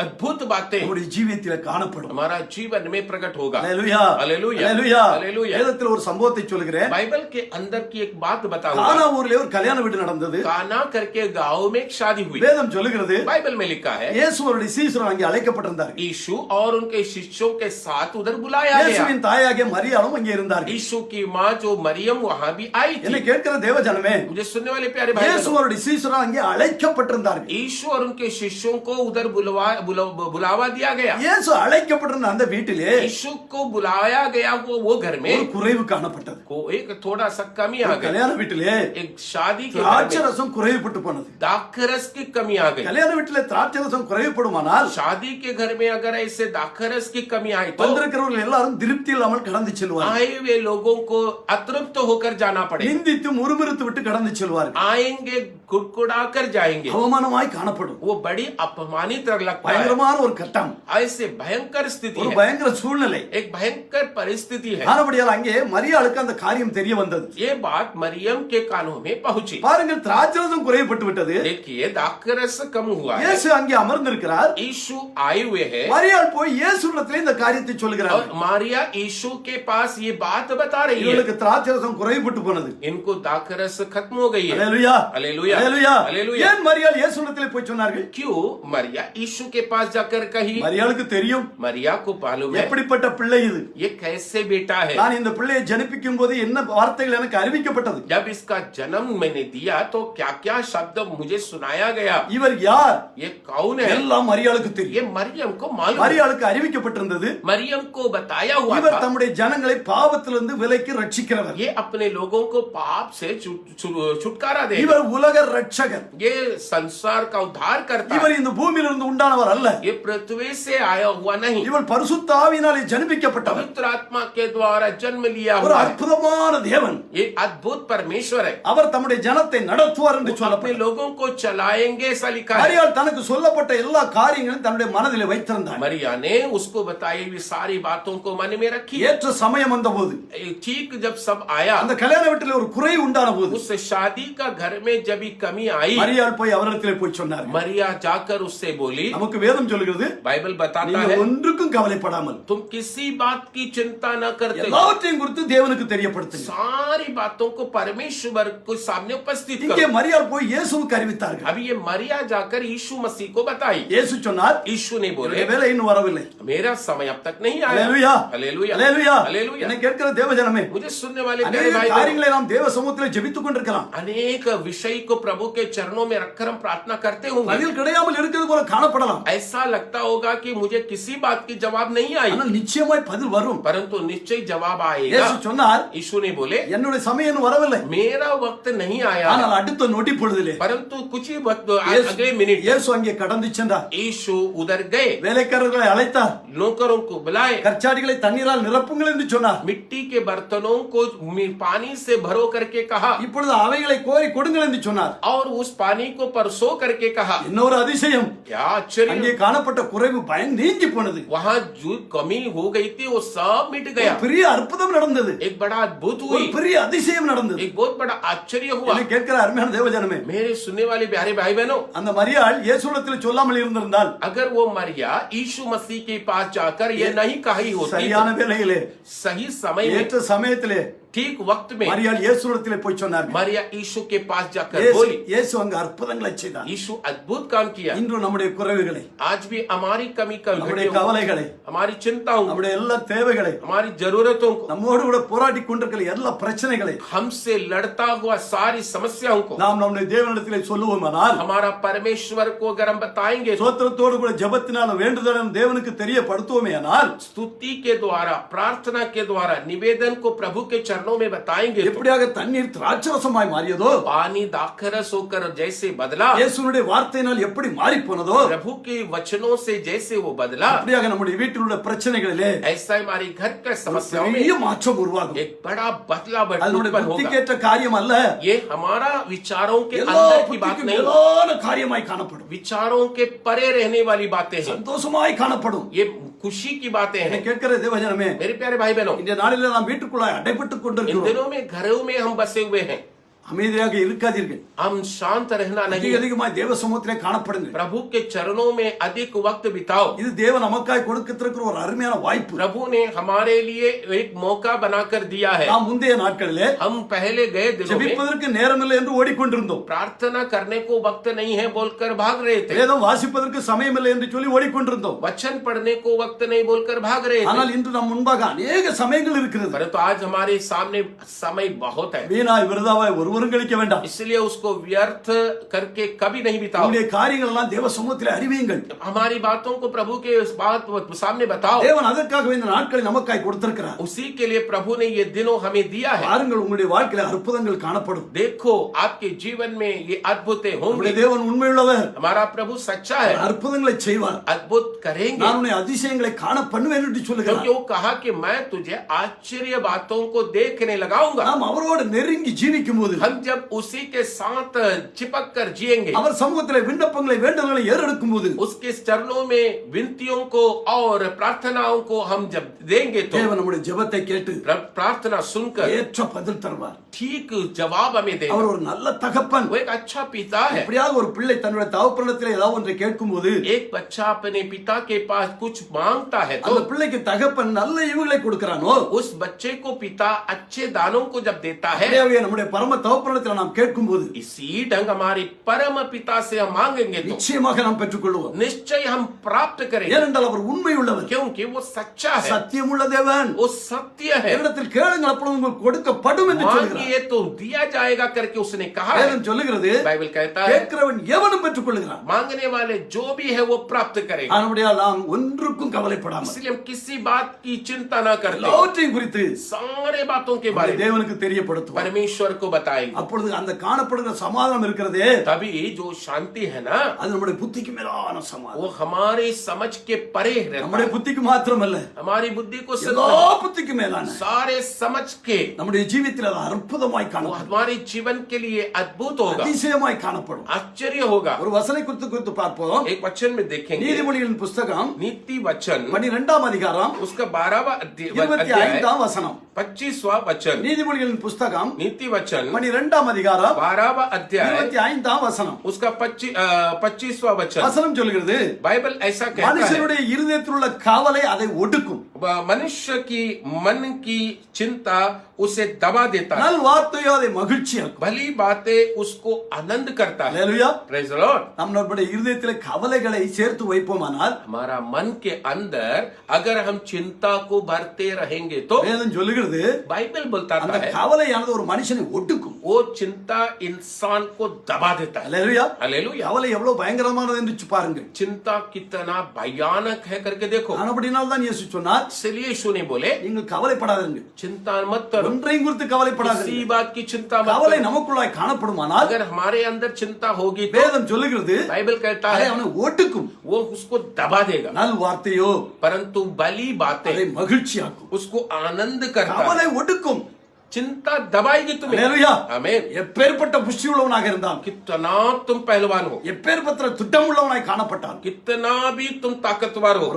अद्भुत बातें நம்முடைய ஜீவியத்தில் காணப்படும். हमारा जीवन में प्रकट होगा। அல்லேலூயா. அல்லேலூயா. அல்லேலூயா. அல்லேலூயா. வேதத்தில் ஒரு சம்பவத்தை சொல்கிறேன். बाइबल के अंदर की एक बात बताऊंगा। கானா ஊரிலே ஒரு கல்யாண வீடு நடந்தது. काना करके गांव में एक शादी हुई। வேதம் சொல்லுகிறது बाइबल में लिखा है இயேசு அவருடைய சீஷர்கள் அங்கே அழைக்கப்பட்டிருந்தார்கள். यीशु और उनके शिष्यों के साथ उधर बुलाया गया। இயேசுவின் தாயாகிய மரியாளும் அங்கே இருந்தார்கள். यीशु की माँ जो मरियम वहां भी आई என்னை थी। கேட்கிற தேவ ஜனமே, मुझे सुनने वाले प्यारे भाई இயேசு बहनों, அவருடைய சீஷர்கள் அங்கே அழைக்கப்பட்டிருந்தார்கள். यीशु और उनके शिष्यों को उधर बुलावा दिया गया। இயேசு அழைக்கப்பட்டிருந்த அந்த வீட்டிலே यीशु को बुलाया गया वो घर में ஒரு குறைவு காணப்பட்டது. को एक थोड़ा सा कमी आ गई। கல்யாண வீட்டிலே एक शादी के घर திராட்சை में ரசம் குறைவுபட்டு போனது. दाखरस की कमी आ गई। கல்யாண வீட்டிலே திராட்சை ரசம் குறைவுபடுமானால் शादी के घर में अगर ऐसे दाखरस की कमी आई तो வந்திருக்கிறவர்கள் எல்லாரும் திருப்தி இல்லாமல் கடந்து செல்வார்கள். आए हुए लोगों को अतृप्त होकर जाना पड़ेगा। நிந்தித்து முறுமுறுத்து விட்டு கடந்து செல்வார்கள். आएंगे कुड़कुड़ा कर जाएंगे, அவமானமாய் காணப்படும். वो बड़ी अपमानित लगता है। பயங்கரமான ஒரு கட்டம், ऐसे भयंकर स्थिति ஒரு है, பயங்கர சூழ்நிலை. एक भयंकर परिस्थिति है। ஆனபடியால் அங்கே மரியாளுக்கு அந்த காரியம் தெரிய வந்தது. ये बात मरियम के कानों में पहुंची। பாருங்கள், திராட்சை ரசம் குறைவுபட்டு விட்டது. देखिए दाखरस कम हुआ है, இயேசு அங்கே அமர்ந்திருக்கிறார். यीशु आए हुए हैं மரியாள் போய் இயேசுவிடத்திலே இந்த காரியத்தை சொல்லுகிறார். और मारिया यीशु के पास ये बात बता रही है। இவளுக்கு திராட்சை ரசம் குறைவுபட்டு போனது. इनको दाखरस खत्म हो गई है। அல்லேலூயா. हालेलुया। ஹalleluya Hallelujah. ஏன் மரியாள் இயேசுவிடத்திலே போய் சொன்னார்கள்? क्यों मरिया यीशु के पास जाकर कही? மரியாளுக்கு தெரியும் मरिया को मालूम है எப்படிப்பட்ட பிள்ளை இது. ये कैसे बेटा है। நான் இந்த பிள்ளையை ஜனிப்பிக்கும் போது என்ன வார்த்தைகள் எனக்கு அறிவிக்கப்பட்டது. जब इसका जन्म मैंने दिया तो क्या क्या शब्द मुझे सुनाया गया। இவர் யார்? ये कौन है? எல்லாம் மரியாளுக்கு தெரியும். ये मरियम को मालूम। மரியாளுக்கு அறிவிக்கப்பட்டிருந்தது. मरियम को बताया हुआ இவர் था தம்முடைய ஜனங்களை பாவத்திலிருந்து விலக்கி ரட்சிக்கிறவர். ये अपने लोगों को पाप से छुटकारा दे। இவர் உலக ரட்சகர். ये संसार का उद्धार करता है। இவர் இந்த பூமியிலிருந்து உண்டானவர் அல்ல. ये पृथ्वी से आया हुआ नहीं। இவர் பரிசுத்த ஆவியினாலே ஜனிப்பிக்கப்பட்டவர். पवित्र आत्मा के द्वारा जन्म लिया ஒரு हुआ है। அற்புதமான தேவன். ये अद्भुत परमेश्वर है। அவர் தம்முடைய ஜனத்தை நடத்துவார் என்று अपने சொல்லப்பட்டது. लोगों को चलाएंगे ऐसा लिखा है। மரியாள் தனக்கு சொல்லப்பட்ட எல்லா காரியங்களையும் தன்னுடைய மனதிலே வைத்திருந்தார். मरिया ने उसको बताई हुई सारी बातों को मन में रखी। ஏற்ற சமயம் வந்தபோது ठीक जब सब आया, அந்த கல்யாண வீட்டில் ஒரு குறை உண்டான போது उस शादी का घर में जब भी कमी आई, மரியாள் போய் அவரிடத்திலே போய் சொன்னார். मरिया जाकर उससे बोली, நமக்கு வேதம் சொல்கிறது बाइबल बताता நீங்க है ஒன்றுக்கும் கவலைப்படாமல் तुम किसी बात की चिंता न करते, எல்லாவற்றையும் குறித்து தேவனுக்கு தெரியப்படுத்துங்க. सारी बातों को परमेश्वर को सामने उपस्थित இங்கே करो। மரியாள் போய் இயேசுவுக்கு அறிவித்தார்கள். अभी ये मरिया जाकर यीशु मसीह को बताई। இயேசு சொன்னார் यीशु ने बोले, என்னுடைய வேலை இன்னும் வரவில்லை. मेरा समय अब तक नहीं आया। ஹalleluya हालेलुया, ஹalleluya हालेलुया। என்னை கேட்கிற தேவஜனமே, मुझे सुनने वाले प्यारे अनेक भाई, காரியங்களை நாம் தேவ சமூகத்திலே ஜெபித்துக் கொண்டிருக்கலாம். अनेक विषय को प्रभु के चरणों में रखकर हम प्रार्थना करते होंगे। பதில் கிடையாமல் இருக்கிறது போல காணப்படலாம். ऐसा लगता होगा कि मुझे किसी बात की जवाब नहीं आई, ஆனால் நிச்சயமாய் பதில் வரும். परंतु निश्चय जवाब आएगा। இயேசு சொன்னார் यीशु ने बोले, என்னுடைய சமயம் இன்னும் வரவில்லை. मेरा वक्त नहीं आया, ஆனால் அடுத்த நொடி பொழுதிலே परंतु कुछ ही वक्त இயேசு- अगले मिनट இயேசு அங்கே கடந்து சென்றார். यीशु उधर गए, வேலைக்காரர்களை அழைத்தார். नौकरों को बुलाए, கற்சாடிகளை தண்ணீரால் நிரப்புங்கள் என்று சொன்னார். मिट्टी के बर्तनों को पानी से भरो करके कहा, இப்பொழுது அவைகளை கோரி கொடுங்கள் என்று சொன்னார். और उस पानी को परसो करके कहा। இன்னொரு அதிசயம், क्या आश्चर्य! அங்கே காணப்பட்ட குறைவு பயம் நீங்கி போனது. वहां जो कमी हो गई थी वो सब मिट ஒரு गया। பெரிய அற்புதம் நடந்தது. एक बड़ा अद्भुत ஒரு हुई, பெரிய அதிசயம் நடந்தது. एक बहुत बड़ा आश्चर्य हुआ। என்னை கேட்கிற அருமையான தேவஜனமே, मेरे सुनने वाले प्यारे भाई बहनों, அந்த மரியாள் இயேசுவிடத்தில் சொல்லாமல் இருந்திருந்தால் अगर वो मरिया यीशु मसीह के पास जाकर ये नहीं कही होती, சரியான வேளையிலே सही समय में ஏற்ற சமயத்திலே ठीक वक्त में மரியாள் இயேசுவிடத்திலே போய் சொன்னார். मरिया यीशु के पास जाकर बोली। இயேசு அங்க அற்புதங்களை செய்தார். यीशु अद्भुत काम किया। இன்று நம்முடைய குறைவுகளை, आज भी हमारी कमी நம்முடைய கவலைகளை, हमारी चिंताओं को, நம்முடைய எல்லா தேவைகளை, हमारी जरूरतों को, நம்மோடு கூட போராடி கொண்டிருக்கிற எல்லா பிரச்சனைகளை हमसे लड़ता हुआ सारी समस्याओं को நாம் நம்முடைய தேவனிடத்திலே சொல்லுவோமானால், हमारा परमेश्वर को अगर हम बताएंगे, சோத்திரத்தோடு கூட ஜெபத்தினாலும் வேண்டுதலும் தேவனுக்கு தெரியப்படுத்துவோமேயானால், स्तुति के द्वारा, प्रार्थना के द्वारा, निवेदन को प्रभु के चरणों में बताएंगे, எப்படியாக தண்ணீர் திராட்சரசமாய் மாறியதோ, पानी दाखरस होकर जैसे बदला, இயேசுனுடைய வார்த்தையினால் எப்படி மாறி போனதோ, प्रभु के वचनों से जैसे वो बदला, அப்படியாக நம்முடைய வீட்டில் உள்ள பிரச்சனைகளிலே ऐसा ही हमारी घर के समस्याओं में பெரிய மாற்றம் உருவாகும். एक बड़ा बदलाव அதனுடைய उत्पन्न होगा। புத்திக்கேற்ற காரியம் அல்ல, ये हमारा विचारों के எல்லா अंदर की बात புத்திக்கும் नहीं, மேலான காரியமாய் காணப்படும். विचारों के परे रहने वाली बातें हैं, சந்தோஷமாய் காணப்படும். ये खुशी की बातें என்னை हैं। கேட்கிற தேவஜனமே, मेरे प्यारे भाई बहनों, இந்த நாளிலே நாம் வீட்டுக்குள்ளாய் அடைபட்டுக் इन கொண்டிருக்கிறோம். दिनों में घरों में हम बसे हुए हैं, அமைதியாக இருக்காதீர்கள். हम शांत रहना அதிக नहीं, அதிகமாய் தேவ சமூகத்திலே காணப்படுங்கள். प्रभु के चरणों में अधिक वक्त बिताओ। இது தேவன் நமக்காய் கொடுத்திருக்கிற ஒரு அருமையான வாய்ப்பு. प्रभु ने हमारे लिए एक मौका बनाकर दिया है। நாம் முந்தைய நாட்களிலே हम पहले गए दिनों में ஜெபிப்பதற்கு நேரமில்லை என்று ஓடிக்கொண்டிருந்தோம். प्रार्थना करने को वक्त नहीं है बोलकर भाग रहे थे, வேதம் வாசிப்பதற்கு சமயமில்லை என்று சொல்லி ஓடிக்கொண்டிருந்தோம். वचन पढ़ने को वक्त नहीं बोलकर भाग रहे थे, ஆனால் இன்று நம் முன்பாக அநேக சமயங்கள் இருக்கிறது. परंतु आज हमारे सामने समय बहुत है, வீணாய் விருதாவாய் ஒருவரும் கழிக்க வேண்டாம். इसलिए उसको व्यर्थ करके कभी नहीं बिताओ। நம்முடைய காரியங்கள் எல்லாம் தேவ சமூகத்திலே அறிவியுங்கள். हमारी बातों को प्रभु के इस बात सामने बताओ। தேவன் அதற்காகவே இந்த நாட்களை நமக்காய் கொடுத்திருக்கிறார். उसी के लिए प्रभु ने ये दिनों हमें दिया है। பாருங்கள், உங்களுடைய வாழ்க்கையில அற்புதங்கள் காணப்படும். देखो आपके जीवन में ये अद्भुतें होंगी। நம்முடைய தேவன் உண்மையுள்ளவர். हमारा प्रभु सच्चा है, அற்புதங்களை செய்வார். अद्भुत करेंगे, நான் உன்னை அதிசயங்களை காண பண்ணுவேன் என்று சொல்லுகிறார். क्योंकि वो कहा कि मैं तुझे आश्चर्य बातों को देखने लगाऊंगा। நாம் அவரோடு நெருங்கி ஜீவிக்கும் போது, हम जब उसी के साथ चिपक कर जिएंगे, அவர் சமூகத்திலே விண்ணப்பங்களை வேண்டுதல்களை ஏறெடுக்கும் போது, उसके चरणों में विनतियों को और प्रार्थनाओं को हम जब देंगे तो தேவன் நம்முடைய ஜெபத்தை கேட்டு प्रार्थना सुनकर ஏற்ற பதில் தருவார். ठीक जवाब हमें देगा। அவர் ஒரு நல்ல தகப்பன். वो एक अच्छा पिता है। எப்படியாக ஒரு பிள்ளை தன்னுடைய தகப்பனிடத்திலே ஏதாவது ஒன்றை கேட்கும் போது, एक बच्चा अपने पिता के पास कुछ मांगता है அந்த तो பிள்ளைக்கு தகப்பன் நல்ல ஈவுகளை கொடுக்கிறானோ, उस बच्चे को पिता अच्छे दानों को जब देता है, அப்படியே நம்முடைய பரம தகப்பனிடத்தில் நாம் கேட்கும்போது इसी ढंग हमारे परम पिता से हम मांगेंगे तो நிச்சயமாக நாம் பெற்றுக்கொள்வோம். निश्चय हम प्राप्त करेंगे, ஏனென்றால் அவர் உண்மை உள்ளவர், क्योंकि वो सच्चा है, சத்தியமுள்ள தேவன். वो सत्य है। என்னிடத்தில் கேளுங்கள் அப்பொழுது உங்களுக்கு கொடுக்கப்படும் என்று சொல்கிறார். मांगिए तो दिया जाएगा करके उसने कहा है। வேதம் சொல்லுகிறது बाइबल कहता है கேட்கிறவன் எவனும் பெற்றுக்கொள்கிறான். मांगने वाले जो भी है वो प्राप्त करेगा। ஆனபடியால் நாம் ஒன்றுக்கும் கவலைப்படாமல் इसलिए हम किसी बात की चिंता ना करते, எல்லாவற்றையும் குறித்து सारे बातों के बारे में தேவனுக்கு தெரியப்படுத்துவோம். परमेश्वर को बताएंगे। அப்பொழுது அந்த காணப்படுகிற சமாதானம் இருக்கிறதே, तभी जो शांति है ना, அது நம்முடைய புத்திக்கு மேலான वो சமாதானம். हमारे समझ के परे रहता நம்முடைய है। புத்திக்கு மாத்திரமல்ல, हमारी बुद्धि को எல்லா सिर्फ புத்திக்கு மேலான सारे समझ के நம்முடைய ஜீவித்தில் அது அற்புதமாய் वो காணப்படும், हमारे जीवन के लिए अद्भुत होगा, அதிசயமாய் காணப்படும். आश्चर्य होगा। ஒரு வசனை குறித்து பார்ப்போம். एक वचन में देखेंगे, நீதிமொழிகளின் புஸ்தகம் नीति वचन 12ஆம் அதிகாரம் उसका 12वां अध्याय 25ஆம் வசனம். 25वां वचन, நீதிமொழிகளின் புஸ்தகம் नीति वचन 12ஆம் அதிகாரம் 12वां अध्याय 25ஆம் வசனம். उसका 25वां वचन। வசனம் சொல்கிறது, बाइबल ऐसा कहता है, மனுஷனுடைய இருதயத்தில் உள்ள காவலை அதை ஒடுக்கும், मनुष्य की मन की चिंता उसे दबा देता है, நல் வார்த்தையோ அதை மகிழ்ச்சியாக்கும். भली बातें उसको आनंद करता है। அல்லேலூயா. Praise the lord. நம்மளுடைய இருதயத்தில் கவலைகளை சேர்த்து வைப்போமானால் हमारा मन के अंदर अगर हम चिंता को भरते रहेंगे तो வேதம் சொல்லுகிறது बाइबल बोलता அந்த है கவலையானது ஒரு மனுஷனை ஒடுக்கும். वो चिंता इंसान को दबा देता है। அல்லேலூயா. हालेलुया। கவலை எவ்வளவு பயங்கரமானது என்று பாருங்கள். चिंता कितना भयानक है करके देखो। ஆனபடினால் தான் இயேசு சொன்னார், इसलिए यीशु ने बोले நீங்கள் கவலைப்படாதீர்கள், चिंता मत करो, ஒன்றையும் குறித்து किसी கவலைப்படாதீர்கள். बात की चिंता मत கவலை करो। நமக்குள்ளாய் காணப்படுமானால் अगर हमारे अंदर चिंता होगी तो வேதம் சொல்லுகிறது बाइबल कहता அதை है அவனை ஒடுக்கும். वो उसको दबा देगा, நல் வார்த்தையோ परंतु भली அதை बातें மகிழ்ச்சியாக்கும். उसको आनंद करता है। கவலை ஒடுக்கும். चिंता दबाएगी तुम्हें। அல்லேலூயா. आमीन। எப்பேற்பட்ட புஷ்டி உள்ளவனாக இருந்தால், कितना तुम पहलवान हो, எப்பேற்பட்ட திட்டம் உள்ளவனாய் காணப்பட்டால், कितना भी तुम ताकतवर हो,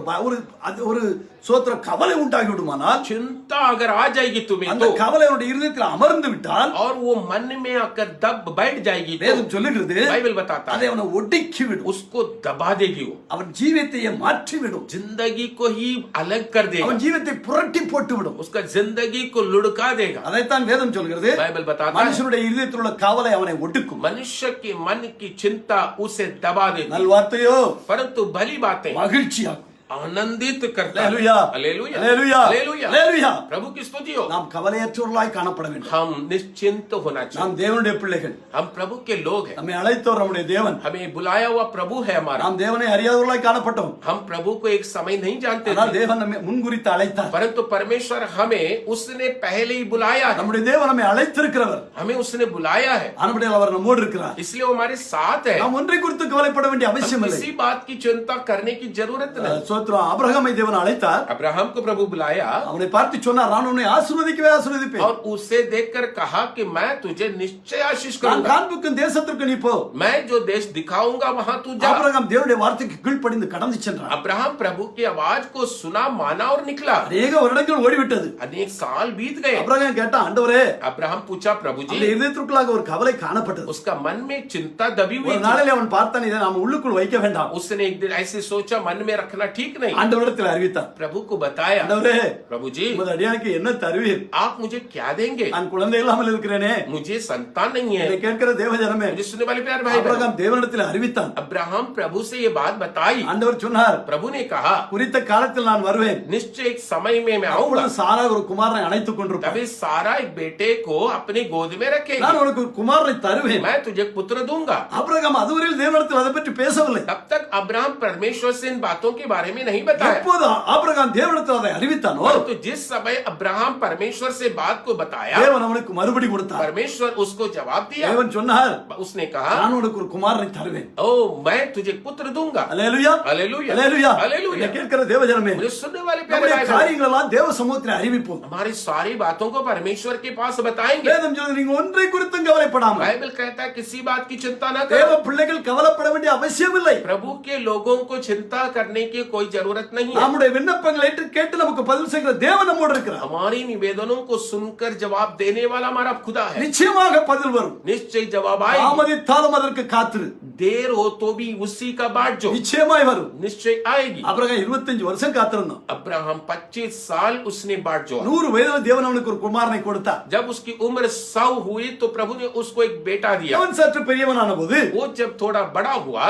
ஒரு சோத்திர கவலை உண்டாகி விடுமானால், चिंता अगर आ जाएगी तुम्हें அந்த तो கவலை அவனுடைய இருதயத்தில் அமர்ந்து விட்டால், और वो मन में आकर दब बैठ जाएगी तो வேதம் சொல்லுகிறது बाइबल बताता அதை है அவனை ஒடுக்கி விடும். उसको दबा देगी, वो அவன் ஜீவியத்தையே மாற்றி விடும். जिंदगी को ही अलग कर देगा, அவன் ஜீவியத்தை புரட்டி போட்டு விடும். उसका जिंदगी को लुढ़का देगा। அதைத்தான் வேதம் சொல்கிறது, बाइबल बताता है மனுஷனுடைய இருதயத்தில் உள்ள காவலை அவனை ஒடுக்கும். मनुष्य के मन की चिंता उसे दबा देती, நல் வார்த்தையோ परंतु भली बातें மகிழ்ச்சியாக்கும். आनंदित करता है। அல்லேலூயா. हालेलुया। அல்லேலூயா. हालेलुया। அல்லேலூயா. प्रभु की स्तुति हो। நாம் கவலையற்றவர்களாய் காணப்பட வேண்டும். हम निश्चिंत होना चाहिए। நாம் தேவனுடைய பிள்ளைகள், हम प्रभु के लोग हैं, நம்மை அழைத்தவர் நம்முடைய தேவன். हमें बुलाया हुआ प्रभु है हमारा। நாம் தேவனை அறியாதவர்களாய் காணப்பட்டோம். हम प्रभु को एक समय नहीं जानते ஆனால் थे, தேவன் நம்மை முன்குறித்து அழைத்தார். परंतु परमेश्वर हमें उसने पहले ही बुलाया है, நம்முடைய தேவன் நம்மை அழைத்திருக்கிறவர். हमें उसने बुलाया है, ஆனபடியால் அவர் நம்மோடு இருக்கிறார். इसलिए वो हमारे साथ है। நாம் ஒன்றை குறித்து கவலைப்பட வேண்டிய அவசியம் இல்லை. किसी बात की चिंता करने की जरूरत नहीं। சோத்திரம், ஆபிரகாமை தேவன் அழைத்தார். अब्राहम को प्रभु बुलाया அவனை பார்த்து சொன்னார், நான் உன்னை ஆசீர்வதிக்கவே ஆசீர்வதிப்பேன். और उसे देखकर कहा कि मैं तुझे निश्चय आशीष நான் करूंगा, காண்பிக்கும் தேசத்திற்கு நீ போ. मैं जो देश दिखाऊंगा वहां तू जा। ஆபிரகாம் தேவனுடைய வார்த்தைக்கு கீழ்ப்படிந்து கடந்து சென்றார். अब्राहम प्रभु की आवाज को सुना, माना और निकला। அநேக வருடங்கள் ஓடிவிட்டது. अनेक साल बीत गए। ஆபிரகாம் கேட்டா, ஆண்டவரே, अब्राहम पूछा, प्रभु அந்த जी, இதயத்திற்குள்ளாக ஒரு கவலை காணப்பட்டது. उसका मन में चिंता दबी हुई ஒரு थी। நாளில் அவன் பார்த்தான், இதை நாம் உள்ளுக்குள் வைக்க வேண்டாம். उसने एक दिन ऐसे सोचा, मन में रखना ठीक नहीं। ஆண்டவரிடத்தில் அறிவித்தார், प्रभु को बताया, ஆண்டவரே, प्रभु जी, உமது அடியானுக்கு என்ன தருவீர்? आप मुझे क्या देंगे? நான் குழந்தை இல்லாமல் இருக்கிறேனே. मुझे संतान नहीं है। இதை கேட்கிற தேவஜனமே, मुझे सुनने वाले प्यारे भाई बहन, ஆபிரகாம் தேவனிடத்தில் அறிவித்தான். अब्राहम प्रभु से ये बात बताई। ஆண்டவர் சொன்னார், प्रभु ने कहा, குறித்த காலத்தில் நான் வருவேன். निश्चय एक समय में मैं आऊंगा, அப்பொழுது சாரா ஒரு குமாரனை அணைத்துக் கொண்டிருப்பார். तभी सारा एक बेटे को अपनी गोद में रखेगी, நான் உனக்கு ஒரு குமாரனை தருவேன். मैं तुझे पुत्र दूंगा। ஆபிரகாம் அதுவரையில் தேவனிடத்தில் அதை பற்றி பேசவில்லை. तब तक अब्राहम परमेश्वर से इन बातों के बारे में नहीं बताया। எப்போது ஆபிரகாம் தேவனிடத்தில் அதை அறிவித்தானோ, तो जिस समय अब्राहम परमेश्वर से बात को बताया, தேவன் அவனுக்கு மறுபடி கொடுத்தார். परमेश्वर उसको जवाब दिया। தேவன் சொன்னார், उसने कहा, நான் உனக்கு ஒரு குமாரனை தருவேன். ओ मैं तुझे पुत्र दूंगा। அல்லேலூயா. हालेलुया। அல்லேலூயா. हालेलुया। இதை கேட்கிற தேவஜனமே, मुझे सुनने वाले प्यारे நம்முடைய भाई बहन, காரியங்கள் எல்லாம் தேவ சமூகத்தில் அறிவிப்போம். हमारी सारी बातों को परमेश्वर के पास बताएंगे। வேதம் சொல்லுது, நீங்க ஒன்றை குறித்தும் கவலைப்படாமல், बाइबल कहता है किसी बात की चिंता न தேவ करो। பிள்ளைகள் கவலைப்பட வேண்டிய அவசியம் இல்லை. प्रभु के लोगों को चिंता करने की कोई कोई जरूरत नहीं है। நம்முடைய விண்ணப்பங்களை ஏற்று கேட்டு நமக்கு பதில் செய்கிற தேவன் நம்மோடு இருக்கிறார். हमारी निवेदनों को सुनकर जवाब देने वाला हमारा खुदा है। நிச்சயமாக பதில் வரும். निश्चय जवाब आएगा। தாமதித்தாலும் அதற்கு காத்திரு. देर हो तो भी उसी का बाट जो நிச்சயமாய் வரும். निश्चय आएगी। ஆபிரகாம் 25 வருஷம் காத்திருந்தான். अब्राहम 25 साल उसने बाट जो 100 வயதுல தேவன் அவனுக்கு ஒரு குமாரனை கொடுத்தார். जब उसकी उम्र 100 हुई तो प्रभु ने उसको एक बेटा दिया। அவன் சற்று பெரியவனான போது वो जब थोड़ा बड़ा हुआ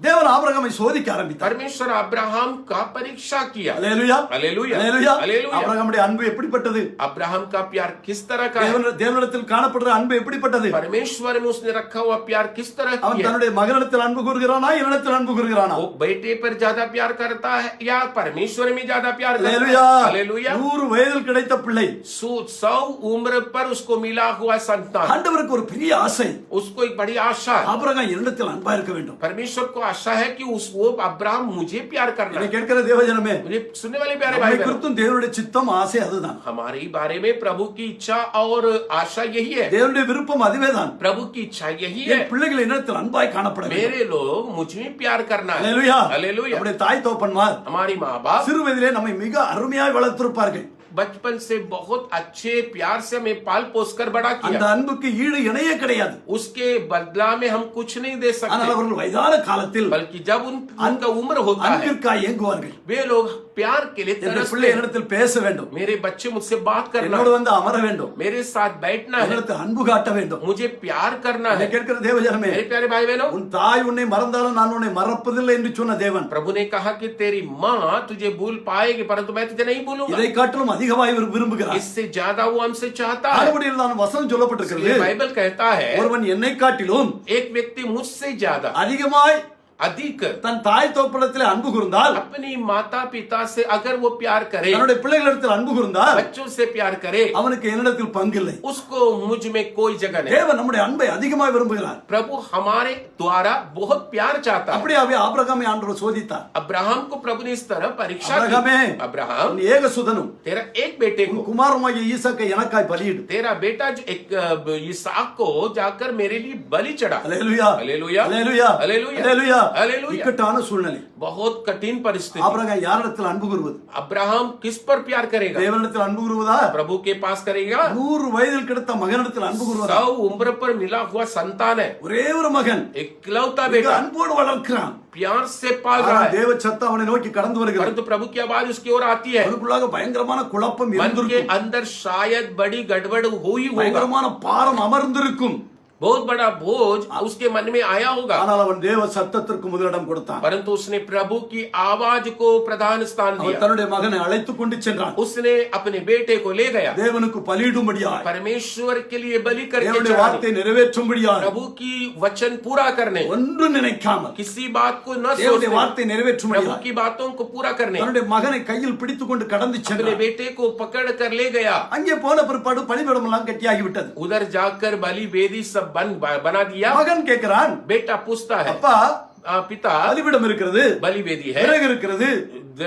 தேவன் ஆபிரகாமை சோதிக்க ஆரம்பித்தார். परमेश्वर अब्राहम का परीक्षा किया। அல்லேலூயா हालेलुया அல்லேலூயா हालेलुया। ஆபிரகாமுடைய அன்பு எப்படிப்பட்டது? अब्राहम का प्यार किस तरह का है? தேவனிடத்தில் காணப்படுற அன்பு எப்படிப்பட்டது? परमेश्वर में उसने रखा हुआ प्यार किस तरह की அவன் है? தன்னுடைய மகனிடத்தில் அன்பு கூறுகிறானா என்னிடத்தில் அன்பு கூறுகிறானா? वो बेटे पर ज्यादा प्यार करता है या परमेश्वर में ज्यादा प्यार करता है? அல்லேலூயா हालेलुया। 100 வயதில் கிடைத்த பிள்ளை 100 उम्र पर उसको मिला हुआ संतान, ஆண்டவருக்கு ஒரு பெரிய ஆசை. उसको एक बड़ी आशा है। ஆபிரகாம் என்னிடத்தில் அன்பா இருக்க வேண்டும். परमेश्वर को आशा है कि वो अब्राहम मुझे प्यार करना என்னை है। கேட்கிற தேவஜனமே, मुझे सुनने वाले प्यारे நம்மை भाई बहनों, குறித்தும் தேவனுடைய சித்தம் ஆசை அதுதான். हमारे बारे में प्रभु की इच्छा और आशा यही है। தேவனுடைய விருப்பம் அதுவேதான். प्रभु की इच्छा यही है, என் பிள்ளைகள் என்னிடத்தில் அன்பாய் காணப்பட வேண்டும். मेरे लोग मुझ में प्यार करना है। அல்லேலூயா हालेलुया। நம்முடைய தாய் தோப்பன்மார் हमारी माँ बाप சிறு வயதிலே நம்மை மிக அருமையாய் வளர்த்திருப்பார்கள். बचपन से बहुत अच्छे प्यार से हमें पाल पोस कर बड़ा அந்த किया। அன்புக்கு ஈடு இணையே கிடையாது. उसके बदला में हम कुछ नहीं दे ஆனால் सकते, அவர்கள் வயதான காலத்தில் बल्कि जब उनका उम्र होता है அன்பிற்காய் ஏங்குவார்கள். वे लोग प्यार के लिए என் तरसते பிள்ளை हैं। என்னிடத்தில் பேச வேண்டும், मेरे बच्चे मुझसे बात करना என்னோடு है, வந்து அமர வேண்டும், मेरे साथ बैठना है, என்னிடத்தில் அன்பு காட்ட வேண்டும். मुझे प्यार करना என்னை है। கேட்கிற தேவஜனமே, मेरे प्यारे भाई बहनों, உன் தாய் உன்னை மறந்தாலும் நான் உன்னை மறப்பதில்லை என்று சொன்ன தேவன் प्रभु ने कहा कि तेरी माँ तुझे भूल पाएगी परंतु मैं तुझे नहीं भूलूंगा। இதை காட்டிலும் அதிகமாய் விரும்புகிறார். इससे ज्यादा वो हमसे चाहता है। ஆனபடியில் தான் வசனம் சொல்லப்பட்டிருக்கிறது, इसलिए बाइबल कहता है ஒருவன் என்னை காட்டிலும் एक व्यक्ति मुझसे ज्यादा அதிகமாய் अधिक தன் தாய் தோப்பிடத்தில் அன்பு கூர்ந்தால், अपनी माता पिता से अगर वो प्यार करे, தன்னுடைய பிள்ளைகளிடத்தில் அன்பு கூர்ந்தால், बच्चों से प्यार करे, அவனுக்கு என்னிடத்தில் பங்கில்லை. उसको मुझ में कोई जगह नहीं। தேவன் நம்முடைய அன்பை அதிகமாய் விரும்புகிறார். प्रभु हमारे द्वारा बहुत प्यार चाहता है। அப்படியே ஆபிரகாமை ஆண்டவர் சோதித்தார். अब्राहम को प्रभु ने इस तरह परीक्षा அபிரகாமே, की। अब्राहम, உன் ஏகசுதனும் तेरा एक बेटे உன் को, குமாரமாகிய ஈசாக்கை எனக்காய் பலியிடு. तेरा बेटा जो एक इसहाक को जाकर मेरे लिए बलि चढ़ा। அல்லேலூயா அல்லேலூயா அல்லேலூயா அல்லேலூயா அல்லேலூயா. அல்லேலூயா। இக்கட்டான சூழ்நிலை. बहुत कठिन परिस्थिति। ஆபிரகாம் யாரிடத்தில் அன்பு கூறுவது? अब्राहम किस पर प्यार करेगा? தேவனிடத்தில் அன்பு கூறுவதா? प्रभु के पास करेगा। 100 வயதில் கிடைத்த மகனிடத்தில் அன்பு கூறுவதா? 100 उम्र पर मिला हुआ संतान है, ஒரே ஒரு மகன் इकलौता மிக बेटा, அன்போடு வளர்க்கிறான். प्यार से पाल रहा ஆனால் है, தேவ சத்தம் அவனை நோக்கி கடந்து வருகிறது. परंतु प्रभु की आवाज उसकी ओर आती है। அவனுக்குள்ளாக பயங்கரமான குழப்பம் मन के இருந்திருக்கும், अंदर शायद बड़ी गड़बड़ हुई होगा, பயங்கரமான பாரம் அமர்ந்திருக்கும். बहुत बड़ा बोझ उसके मन में आया होगा, ஆனால் அவன் தேவ சத்தத்திற்கு முதலிடம் கொடுத்தான். परंतु उसने प्रभु की आवाज को प्रधान स्थान அவன் दिया। தன்னுடைய மகனை அழைத்துக் கொண்டு சென்றான். उसने अपने बेटे को ले गया, தேவனுக்கு பலியிடும்படியாய், परमेश्वर के लिए बलि करके தேவனுடைய चढ़ाने, வார்த்தை நிறைவேற்றும்படியாய், प्रभु की वचन पूरा करने, ஒன்று நினைக்காமல் किसी बात को न தேவனுடைய सोचने, வார்த்தை प्रभु நிறைவேற்றும்படியாய் की बातों को पूरा करने, தன்னுடைய மகனை கையில் பிடித்துக் கொண்டு கடந்து अपने சென்றான். बेटे को पकड़ कर ले गया। அங்கே போன பிற்பாடு பலிபீடம் எல்லாம் கட்டியாகி விட்டது. उधर जाकर बलि वेदी सब बना दिया। மகன் கேட்கிறான், बेटा पूछता है, அப்பா पिता பலிபீடம் இருக்கிறது, बलि वेदी है, விறகு இருக்கிறது,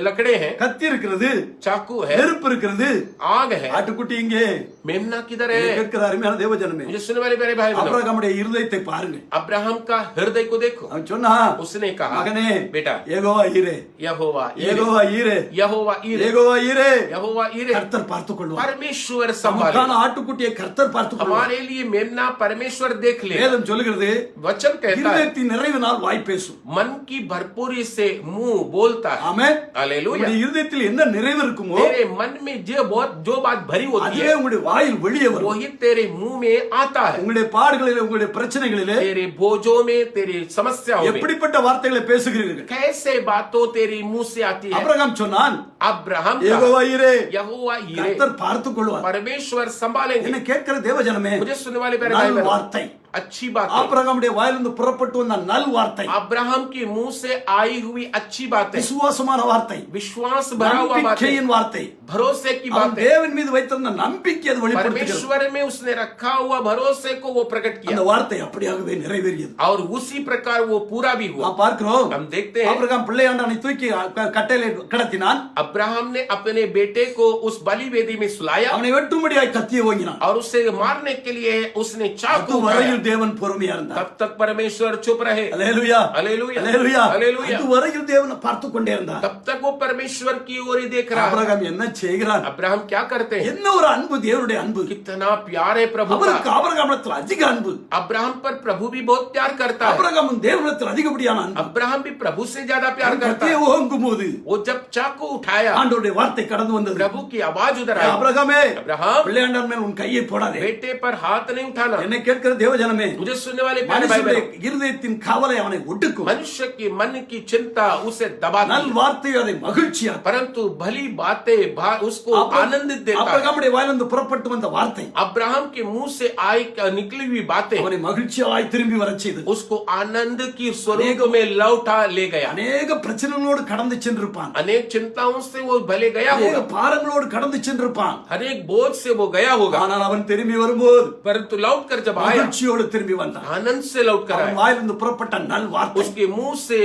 लकड़े हैं, கத்தி இருக்கிறது, चाकू है, நெருப்பு இருக்கிறது, आग है, ஆட்டுக்குட்டி இங்கே. मेमना किधर है? கேட்கிற அருமையான தேவஜனமே, मुझे सुनने वाले मेरे भाई बहनों, ஆபிரகாமுடைய இருதயத்தை பாருங்க. अब्राहम का हृदय को देखो। அவன் சொன்னா, उसने कहा, மகனே, बेटा, யெகோவா ஈரே, यहोवा ईरे, யெகோவா ஈரே, यहोवा ईरे, யெகோவா ஈரே, यहोवा ईरे, கர்த்தர் பார்த்துக் கொள்வார். परमेश्वर நமக்கான संभाले। ஆட்டுக்குட்டியை கர்த்தர் பார்த்துக் கொள்வார். हमारे लिए मेमना परमेश्वर देख ले। வேதம் சொல்லுகிறது, वचन कहता है, இருதயத்தின் நிறைவினால் வாய் பேசும். मन की भरपूरी से मुंह बोलता है। ஆமென். हालेलुया। உங்களுடைய இருதயத்தில் என்ன நிறைவு இருக்குமோ, तेरे मन में जो बात भरी होती அதுவே है உங்களுடைய வாயில் வெளியே வரும். वही तेरे मुंह में आता है। உங்களுடைய பாடுகளிலே, உங்களுடைய பிரச்சனைகளிலே तेरे बोझों में, तेरी समस्याओं में எப்படிப்பட்ட வார்த்தைகளை பேசுகிறீர்கள்? कैसे बातों तेरी मुंह से आती है। ஆபிரகாம் சொன்னான், अब्राहम யெகோவா ஈரே, यहोवा ईरे, கர்த்தர் பார்த்துக் கொள்வார். परमेश्वर संभालेंगे। என்ன கேட்கிற தேவஜனமே, मुझे सुनने वाले प्यारे भाई நல் बहनों, வார்த்தை, अच्छी बात है। ஆபிரகாமுடைய வாயிலிருந்து புறப்பட்டு வந்த நல் வார்த்தை, अब्राहम के मुंह से आई हुई अच्छी बातें, விசுவாசமான வார்த்தை, विश्वास भरा हुआ बातें, நம்பிக்கையின் வார்த்தை, भरोसे की அவன் बातें, தேவன் மீது வைத்திருந்த நம்பிக்கை அது வெளிப்படுத்துகிறது. परमेश्वर में उसने रखा हुआ भरोसे को वो प्रकट அந்த किया வார்த்தை அப்படியாகவே நிறைவேறியது. और उसी प्रकार वो पूरा भी हुआ। நாம் பார்க்கிறோம், हम देखते हैं ஆபிரகாம் பிள்ளையாண்டானை தூக்கி கட்டையிலே கடத்தினான். अब्राहम ने अपने बेटे को उस बलि वेदी में सुलाया அவனை வெட்டும்படியாய் கத்தியை ஓங்கினான். और उसे मारने के लिए उसने चाकू வரையில் उठाया। தேவன் பொறுமையா இருந்தார். तब तक परमेश्वर चुप रहे. அல்லேலூயா, हालेलुया, அல்லேலூயா. हालेलुया. அதுவரையில் தேவனை பார்த்து கொண்டே இருந்தார். तब तक वो परमेश्वर की ओर ही देख रहा. ஆபிரகாம் என்ன செய்கிறான்? अब्राहम क्या करते हैं? என்ன ஒரு அன்பு, தேவனுடைய அன்பு. कितना प्यार है प्रभु அவருக்கு का. ஆபிரகாமிடத்தில் அதிக அன்பு. अब्राहम पर प्रभु भी बहुत प्यार करता है. ஆபிரகாமும் தேவனிடத்தில் அதிகப்படியான அன்பு. अब्राहम भी प्रभु से ज्यादा प्यार करता கத்தியை है. ஓங்கும்போது वो जब चाकू उठाया, ஆண்டவருடைய வார்த்தை கடந்து வந்தது. प्रभु की आवाज उधर आई. ஆபிரகாமே, अब्राहम, பிள்ளையாண்டான் மேல் உன் கையை போடாதே. बेटे पर हाथ नहीं उठाना. என்னை கேட்கிற தேவஜனமே, मुझे सुनने वाले प्यारे भाई மனுஷனுடைய बहनों, இருதயத்தின் கவலை அவனை ஒடுக்கும். मनुष्य की मन की चिंता उसे दबाती நல் है, வார்த்தை அதை மகிழ்ச்சியாக்கும். परंतु भली बातें उसको आनंदित देता है. ஆபிரகாமுடைய வாயிலிருந்து புறப்பட்டு வந்த வார்த்தை अब्राहम के मुंह से आई निकली हुई बातें அவனை மகிழ்ச்சியாய் திரும்பி வரச் செய்தது. उसको आनंद की स्वरूप में लौटा ले गया. அநேக பிரச்சனைகளோடு கடந்து சென்றிருப்பான். अनेक चिंताओं से वो भले गया அநேக होगा, பாரங்களோடு கடந்து சென்றிருப்பான். अनेक बोझ से वो गया होगा, ஆனால் அவன் திரும்பி வரும்போது परंतु लौट कर जब आया, மகிழ்ச்சியோடு திரும்பி வந்தான். आनंद से लौट कर அவன் आया. வாயிலிருந்து புறப்பட்ட நல் வார்த்தை. उसके मुंह से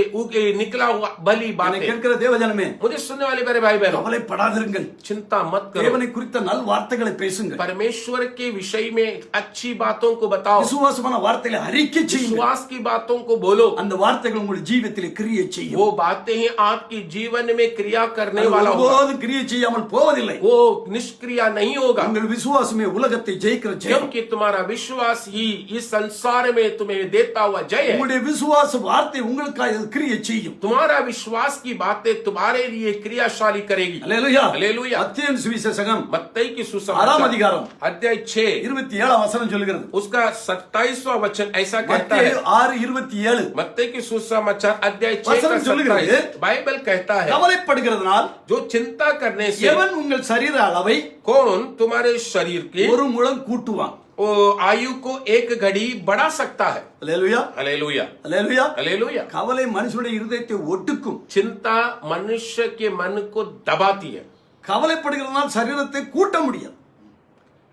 निकला हुआ भली என்னை बातें. கேட்கிற தேவஜனமே, मुझे सुनने वाले मेरे भाई बहनों, கவலைப்படாதிருங்கள். चिंता मत करो. தேவனை குறித்த நல் வார்த்தைகளை பேசுங்கள். परमेश्वर के विषय में अच्छी बातों को बताओ. விசுவாசமான வார்த்தைகளை அறிக்கை செய்யுங்கள். विश्वास की बातों को बोलो. அந்த வார்த்தைகள் உங்கள் ஜீவியத்தில் கிரியை செய்யும். वो बातें ही आपकी जीवन में क्रिया करने वाला होगा. ஒருபோதும் கிரியை செய்யாமல் போவதில்லை. वो निष्क्रिया नहीं होगा, உங்கள் விசுவாசமே உலகத்தை ஜெயிக்கிற ஜெயம். क्योंकि तुम्हारा विश्वास ही इस संसार में तुम्हें देता हुआ जय है. உங்களுடைய விசுவாச வார்த்தை உங்களுக்காக கிரியை செய்யும். तुम्हारा विश्वास की बातें तुम्हारे लिए क्रियाशाली करेगी. அல்லேலூயா. हालेलुया. மத்தேயு சுவிசேஷகம் मत्ती की 6 सुसमाचार அதிகாரம் अध्याय 6 27 वचனம் சொல்கிறது. उसका 27वां वचन ऐसा कहता है. மத்தேயு 6:27 मत्ती की सुसमाचार अध्याय 6 का वचन சொல்கிறது. 27 बाइबल कहता है, கவலைப்படுகிறதுனால் जो चिंता करने से எவன் உங்கள் சரீர அளவை कौन तुम्हारे शरीर की ஒரு முழம் கூட்டுவான். वो आयु को एक घड़ी बढ़ा सकता है. அல்லேலூயா, हालेलुया, அல்லேலூயா. हालेलुया. கவலை மனுஷனுடைய இருதயத்தை ஒடுக்கும். चिंता मनुष्य के मन को दबाती है. கவலைப்படுகிறதுனால் சரீரத்தை கூட்ட முடியாது.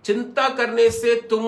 चिंता करने से तुम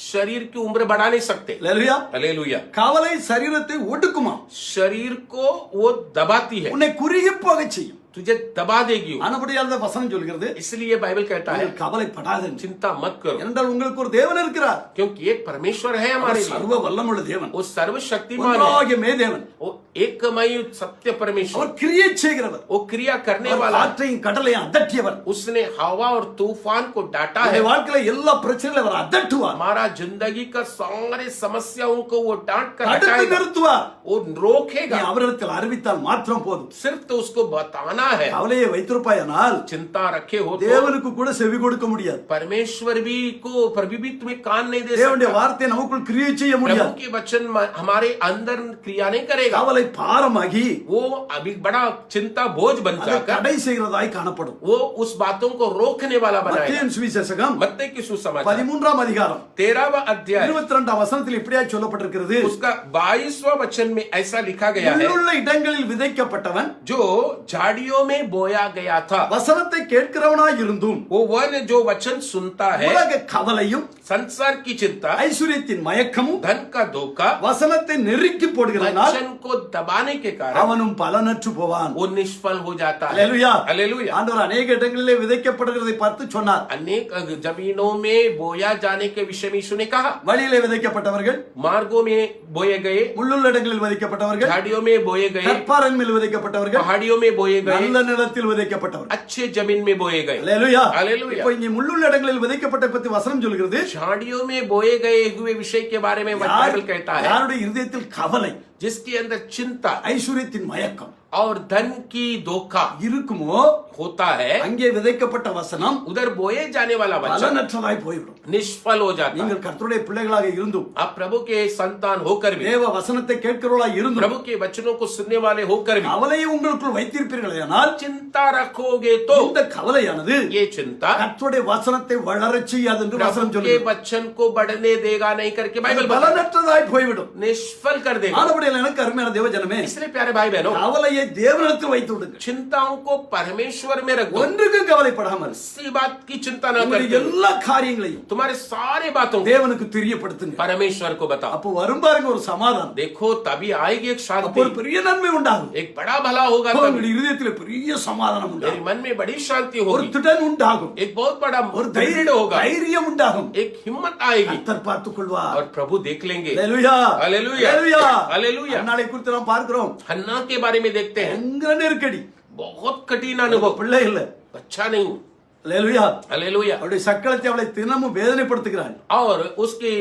शरीर की उम्र बढ़ा नहीं सकते. அல்லேலூயா. हालेलुया. கவலை சரீரத்தை ஒடுக்குமா. शरीर को वो दबाती है, உன்னை குறுகி போக செய்யும். तुझे दबा देगी वो. ஆனபடியால் அந்த வசனம் சொல்கிறது, इसलिए बाइबल कहता है, நீங்கள் கவலைப்படாதீர்கள். चिंता मत करो, என்றால் உங்களுக்கு ஒரு தேவன் இருக்கிறார். क्योंकि एक परमेश्वर है हमारे लिए. சர்வ வல்லமுள்ள தேவன், वो सर्वशक्तिमान है, ஒன்றாகிய மே தேவன். वो एकमय सत्य परमेश्वर, அவர் கிரியை செய்கிறவர். वो क्रिया करने அவர் वाला. காற்றையும் கடலையும் அதட்டியவர். उसने हवा और तूफान को डांटा है. நம்முடைய வாழ்க்கையில எல்லா பிரச்சனைகளை அவர் அதட்டுவார். हमारा जिंदगी का सारे समस्याओं को वो डांट कर தடுத்து हटाएगा, நிறுத்துவார். वो रोकेगा. நீ அவரிடத்தில் அறிவித்தால் மாத்திரம் போதும். सिर्फ तो उसको बताना है. கவலையை வைத்திருப்பாயானால் चिंता रखे हो तो தேவனுக்கு கூட செவி கொடுக்க முடியாது. परमेश्वर भी को प्रभु भी तुम्हें कान नहीं दे தேவனுடைய सकता. வார்த்தை நமக்குள் கிரியை செய்ய प्रभु முடியாது. के वचन हमारे अंदर क्रिया नहीं करेगा. கவலை பாரமாகி वो अभी बड़ा चिंता बोझ बन அதை जाकर தடை செய்கிறதாய் காணப்படும். वो उस बातों को रोकने वाला बनाएगा. மத்தேயு சுவிசேஷகம் मत्ती की सुसमाचार 13 அதிகாரம் 13वां अध्याय 22 வசனத்தில் இப்படியா சொல்லப்பட்டிருக்கிறது, उसका 22वां वचन में ऐसा लिखा गया है, உள்ளுள்ள இடங்களில் விதைக்கப்பட்டவன் जो झाड़ियों में बोया गया था, வசனத்தை கேட்கிறவனாய் இருந்தும் वो वन जो वचन सुनता है, உலக கவலையும் संसार की चिंता, ஐஸ்வர்யத்தின் மயக்கமும் धन का धोखा, வசனத்தை நெருக்கி போடுகிறதனால் वचन को दबाने के कारण அவனும் பலனற்று போவான். वो निष्फल हो जाता है. அல்லேலூயா. हालेलुया. ஆண்டவர் அநேக இடங்களிலே விதைக்கப்படுகிறதை பார்த்து சொன்னார். अनेक जमीनों में बोया जाने के विषय में यीशु ने कहा, வழியிலே விதைக்கப்பட்டவர்கள், मार्गों में बोए गए, முள்ளுள்ள இடங்களில் விதைக்கப்பட்டவர்கள், झाड़ियों में बोए गए, கற்பாறையின் மேல் விதைக்கப்பட்டவர்கள், पहाड़ियों में बोए गए, நல்ல நிலத்தில் விதைக்கப்பட்டவர்கள். अच्छे जमीन में बोए गए. அல்லேலூயா. हालेलुया. இப்போ இங்கே முள்ளுள்ள இடங்களில் விதைக்கப்பட்ட பத்தி வசனம் சொல்கிறது. झाड़ियों में बोए गए हुए विषय के बारे में बाइबल कहता है, யாருடைய இருதயத்தில் கவலை, जिसके अंदर चिंता ஐஸ்வர்யத்தின் மயக்கம் और धन की धोखा இருக்குமோ होता है, அங்கே விதைக்கப்பட்ட வசனம் उधर बोए जाने वाला वचन பலனற்றதாய் போய்விடும். निष्फल हो जाता है. நீங்கள் கர்த்தருடைய பிள்ளைகளாக இருந்தும், आप प्रभु के संतान होकर भी, தேவ வசனத்தை கேட்கிறவர்களாய் இருந்தும், प्रभु के वचनों को सुनने वाले होकर भी கவலையை உங்களுக்குள் வைத்திருப்பீர்களேயானால் चिंता रखोगे तो இந்த கவலையானது ये चिंता கர்த்தருடைய வசனத்தை வளரச் செய்யாது என்று प्रभु வசனம் के சொல்லுகிறது. वचन को बढ़ने देगा नहीं करके அது बाइबल बताता है, பலனற்றதாய் போய்விடும். निष्फल कर देगा. ஆனபடியால் எனக்கு அருமையான தேவ ஜனமே, इसलिए प्यारे भाई बहनों, கவலையை கவலையை தேவனிடத்தில் வைத்து விடுங்கள். चिंताओं को परमेश्वर में रख दो. ஒன்றுக்கும் கவலைப்படாமல் किसी बात की चिंता न உங்களுடைய करते. எல்லா காரியங்களையும் तुम्हारे सारे बातों को தேவனுக்கு தெரியப்படுத்துங்க. परमेश्वर को बताओ. அப்போ வரும் பாருங்க ஒரு சமாதானம். देखो तभी आएगी एक அப்போ शांति, ஒரு பெரிய நன்மை உண்டாகும். एक बड़ा भला होगा. அப்போ तभी உங்களுடைய இருதயத்தில் பெரிய சமாதானம் मेरे உண்டாகும். मन में बड़ी शांति ஒரு होगी. திடன் உண்டாகும். एक बहुत बड़ा ஒரு दृढ़ होगा. தைரியம் உண்டாகும். एक हिम्मत आएगी கர்த்தர் பார்த்துக் கொள்வார். और प्रभु देख लेंगे. அல்லேலூயா. हालेलुया. அல்லேலூயா. हालेलुया. அன்னாளை குறித்து நாம் பார்க்கிறோம். हन्ना के बारे में देखते हैं. பயங்கர நெருக்கடி. बहुत कठिन अनुभव. பிள்ளை இல்ல. अच्छा नहीं. அல்லேலூயா. हालेलुया. அவருடைய சக்களத்தை அவளை தினமும் வேதனைப்படுத்துகிறாள். और उसके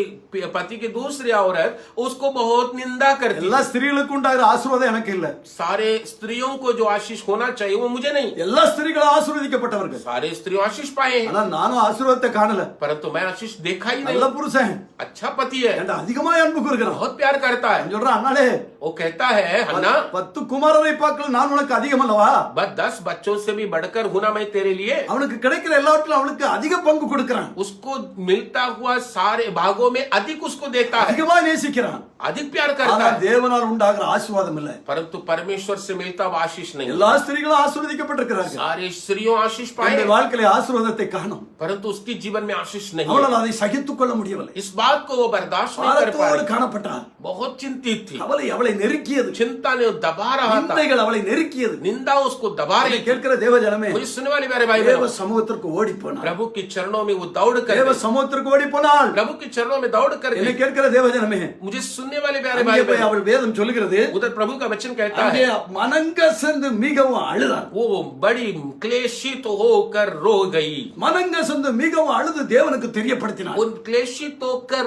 पति की दूसरी औरत उसको बहुत निंदा करती. எல்லா ஸ்திரீகளுக்கும் உண்டாகிற ஆசீர்வாதம் எனக்கு இல்ல. सारे स्त्रियों को जो आशीष होना चाहिए वो मुझे नहीं. எல்லா ஸ்திரீகளும் ஆசீர்வதிக்கப்பட்டவர்கள். सारे स्त्रियों आशीष पाए हैं, ஆனா நானும் ஆசீர்வாதத்தை காணல. परंतु मैं आशीष देखा ही நல்ல नहीं. புருஷன் अच्छा पति है, என்கிட்ட அதிகமா அன்பு கூறுகிறான். बहुत प्यार करता है. சொல்றான் அண்ணாளே, वो कहता है हन्ना 10 குமாரரை பார்க்கல நான் உனக்கு அதிகம் அல்லவா? बस 10 बच्चों से भी बढ़कर होना मैं तेरे लिए. அவனுக்கு கிடைக்கிற எல்லாவற்றிலும் அவளுக்கு அதிக பங்கு கொடுக்கிறான். उसको मिलता हुआ सारे भागों में अधिक उसको देता है, அதிகமா நேசிக்கிறான். अधिक प्यार करता ஆனா है. தேவனால் உண்டாகிற ஆசீர்வாதம் இல்ல. परंतु परमेश्वर से मिलता हुआ आशीष नहीं. எல்லா ஸ்திரீகளும் ஆசீர்வதிக்கப்பட்டிருக்கிறார்கள். सारे स्त्रियों आशीष पाए அவருடைய हैं, வாழ்க்கையில ஆசீர்வாதத்தை காணோம். परंतु उसकी जीवन में आशीष नहीं है. அவளால் அதை சகித்துக் கொள்ள முடியவில்லை. इस बात को वो बर्दाश्त नहीं कर पा பாரத்தோடு रही. காணப்பட்டான். बहुत चिंतित थी. கவலை அவளை நெருக்கியது. चिंता ने दबा रहा था, நிந்தைகள் அவளை நெருக்கியது. निंदा उसको दबा அதை रही थी. கேட்கிற தேவ ஜனமே, मुझे सुनने वाले मेरे भाई தேவ बहनों, சமூகத்திற்கு ஓடி போனார். प्रभु के चरणों में वो दौड़ कर தேவ गई. சமூகத்திற்கு ஓடி போனாள். प्रभु के चरणों में दौड़ कर என்னை गई. கேட்கிற தேவ ஜனமே, मुझे सुनने वाले मेरे அங்கே भाई போய் बहनों, அவள் வேதம் சொல்லுகிறது, उधर प्रभु का वचन कहता அங்கே है மனங்கசந்து மிகவும் அழுதாள். वो बड़ी क्लेशित होकर रो गई. மனங்கசந்து மிகவும் அழுது தேவனுக்கு தெரியப்படுத்தினாள். उन क्लेशित होकर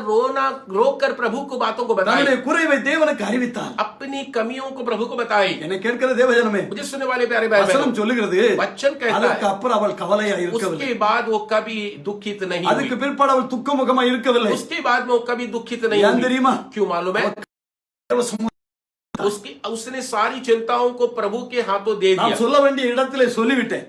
रोकर प्रभु को बातों को बताई. தன்னுடைய குறைவை தேவனுக்கு அறிவித்தாள். अपनी कमियों को प्रभु को बताई. என்னை கேட்கிற தேவ ஜனமே, मुझे सुनने वाले प्यारे भाई बहनों, வசனம் சொல்லுகிறது, वचन कहता அதற்கு है அப்புறம் அவள் கவலையா இருக்கவில்லை. उसके बाद वो कभी दुखित नहीं அதுக்கு हुई. பிற்பாடு அவள் துக்கமுகமா இருக்கவில்லை. उसके बाद में वो कभी दुखित नहीं ஏன் हुई. தெரியுமா? क्यों मालूम है? தேவ சமூகம் उसने सारी चिंताओं को प्रभु के हाथों दे நான் दिया. சொல்ல வேண்டிய இடத்திலே சொல்லிவிட்டேன்.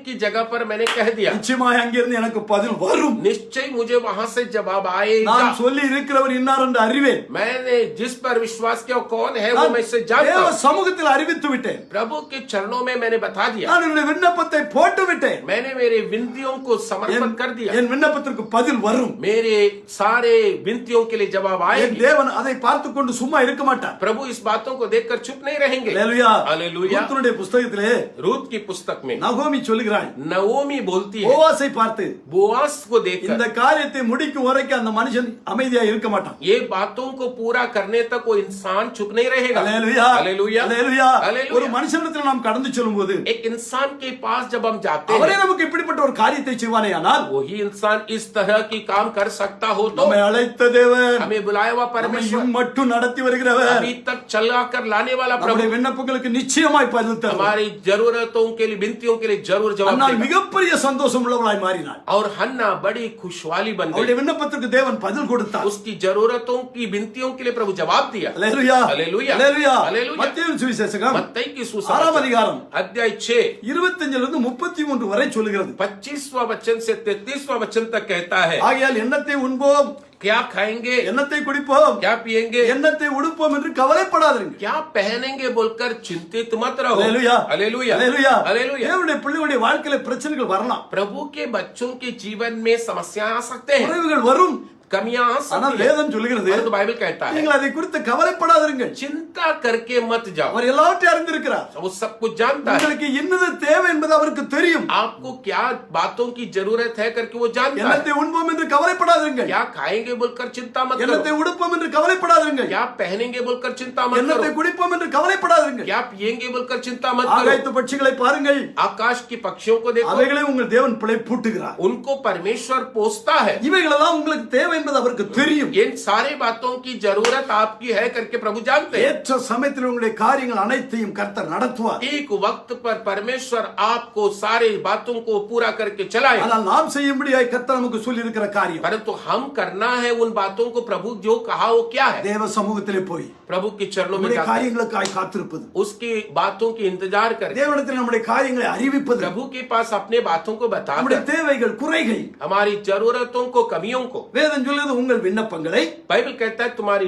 की जगह पर मैंने कह दिया, நிச்சயமாய் அங்கிருந்து எனக்கு பதில் வரும். निश्चय मुझे वहां से जवाब आएगा. நான் சொல்லி இருக்கிறவர் இன்னார் என்று அறிவேன். मैंने जिस पर विश्वास किया वो कौन है वो நான் मैं से जानता தேவ हूं. சமூகத்தில் அறிவித்து விட்டேன். प्रभु के चरणों में मैंने बता दिया. நான் என்னுடைய விண்ணப்பத்தை போட்டு விட்டேன். मैंने मेरे विनतियों को समर्पण कर दिया. என் விண்ணப்பத்திற்கு பதில் வரும். मेरे सारे विनतियों के लिए जवाब என் आएगी. தேவன் அதை பார்த்துக் கொண்டு சும்மா இருக்க மாட்டார். प्रभु इस बातों को देखकर चुप नहीं रहेंगे. அல்லேலூயா. हालेलुया. ரூத்துடைய புத்தகத்திலே रूत की पुस्तक में நகோமி சொல்லுகிறாள், नवोमी बोलती है, போவாசை பார்த்து बोआस को இந்த देखकर காரியத்தை முடிக்கும் வரைக்கும் அந்த மனுஷன் அமைதியா இருக்க மாட்டான். ये बातों को पूरा करने तक वो इंसान चुप नहीं रहेगा. அல்லேலூயா. हालेलुया. அல்லேலூயா. हालेलुया. ஒரு மனுஷனிடத்தில் நாம் கடந்து செல்லும்போது एक इंसान के पास जब हम जाते அவரே हैं, நமக்கு இப்படிப்பட்ட ஒரு காரியத்தை செய்வானேயானால் वही इंसान इस तरह की काम कर सकता हो तो நம்மை அழைத்த தேவன், हमें बुलाया हुआ நம்மை परमेश्वर, மட்டும் நடத்தி வருகிறவர், अभी तक चला कर लाने वाला நம்முடைய प्रभु விண்ணப்பங்களுக்கு நிச்சயமாய் பதில் தருவார். हमारी जरूरतों के लिए विनतियों के लिए जरूर जवाब அன்னால் देगा. மிகப்பெரிய சந்தோஷம் உள்ளவளாய் மாறினாள். और हन्ना बड़ी खुशहाली बन அவருடைய गई. விண்ணப்பத்திற்கு தேவன் பதில் கொடுத்தார். उसकी जरूरतों की विनतियों के लिए प्रभु जवाब दिया. அல்லேலூயா. அல்லேலூயா. அல்லேலூயா. அல்லேலூயா. மத்தேயு சுவிசேஷகம் मत्ती की 6ஆம் सुसमाचार அதிகாரம் अध्याय 6 25 இருந்து 33 வரை சொல்லுகிறது. 25वां वचन से 33वां वचन तक कहता है, ஆகையால் எண்ணத்தை உண்போம், क्या खाएंगे, எண்ணத்தை குடிப்போம், क्या पिएंगे, எண்ணத்தை உடுப்போம் என்று கவலைப்படாதீர்கள். क्या पहनेंगे बोलकर चिंतित मत रहो. அல்லேலூயா. हालेलुया. அல்லேலூயா. हालेलुया. தேவனுடைய பிள்ளைகளுடைய வாழ்க்கையில பிரச்சனைகள் வரலாம், प्रभु के बच्चों के जीवन में समस्याएं आ सकते हैं, குறைவுகள் வரும். कमियां आ ஆனால் सकती हैं, வேதம் சொல்லுகிறது, परंतु बाइबल कहता है நீங்கள் அதை குறித்து கவலைப்படாதீர்கள். चिंता करके मत जाओ. அவர் எல்லாவற்றையும் அறிந்திருக்கிறார். वो सब कुछ जानता है. உங்களுக்கு என்னது தேவை என்பது அவருக்கு தெரியும். आपको क्या बातों की जरूरत है करके वो जानता है. எண்ணத்தை உண்போம் என்று கவலைப்படாதீர்கள். क्या खाएंगे बोलकर चिंता मत எண்ணத்தை करो. उடுப்போம் என்று கவலைப்படாதீர்கள். क्या पहनेंगे बोलकर चिंता मत எண்ணத்தை करो. குடிப்போம் என்று கவலைப்படாதீர்கள். क्या पिएंगे बोलकर चिंता मत करो. ஆகாயத்து பட்சிகளை பாருங்கள், आकाश की पक्षियों को देखो, அவைகளை உங்கள் தேவன் பிழை பூட்டுகிறார். उनको परमेश्वर पोसता है. இவைகளெல்லாம் உங்களுக்கு தேவை என்பது அவருக்கு தெரியும். इन सारे बातों की जरूरत आपकी है करके प्रभु जानते हैं. ஏற்ற சமயத்தில் உங்களுடைய காரியங்கள் அனைத்தையும் கர்த்தர் நடத்துவார். एक वक्त पर परमेश्वर आपको सारे बातों को पूरा करके चलाए. ஆனால் நாம் செய்யும்படியாய் கர்த்தர் நமக்கு சொல்லி இருக்கிற காரியம், परंतु हम करना है उन बातों को प्रभु जो कहा वो क्या है. தேவ சமூகத்திலே போய் प्रभु के चरणों में நம்முடைய जाकर காரியங்களுக்காய் காத்திருப்பது, उसकी बातों की इंतजार करें. தேவனிடத்தில் நம்முடைய காரியங்களை அறிவிப்பது, प्रभु के पास अपने बातों को நம்முடைய बताकर தேவைகள் குறைகள். हमारी जरूरतों को कमियों को, வேதம் சொல்லுது உங்கள் விண்ணப்பங்களை, बाइबल कहता है तुम्हारी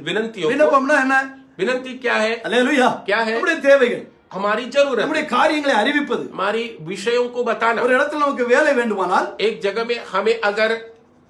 विनंतियों को, விண்ணப்பம்னா என்ன? विनती क्या है? அல்லேலூயா. क्या है? நம்முடைய தேவைகள், हमारी जरूरत, நம்முடைய காரியங்களை அறிவிப்பது. हमारी विषयों को बताना। ஒரு இடத்துல நமக்கு வேலை வேண்டுமானால் एक जगह में हमें अगर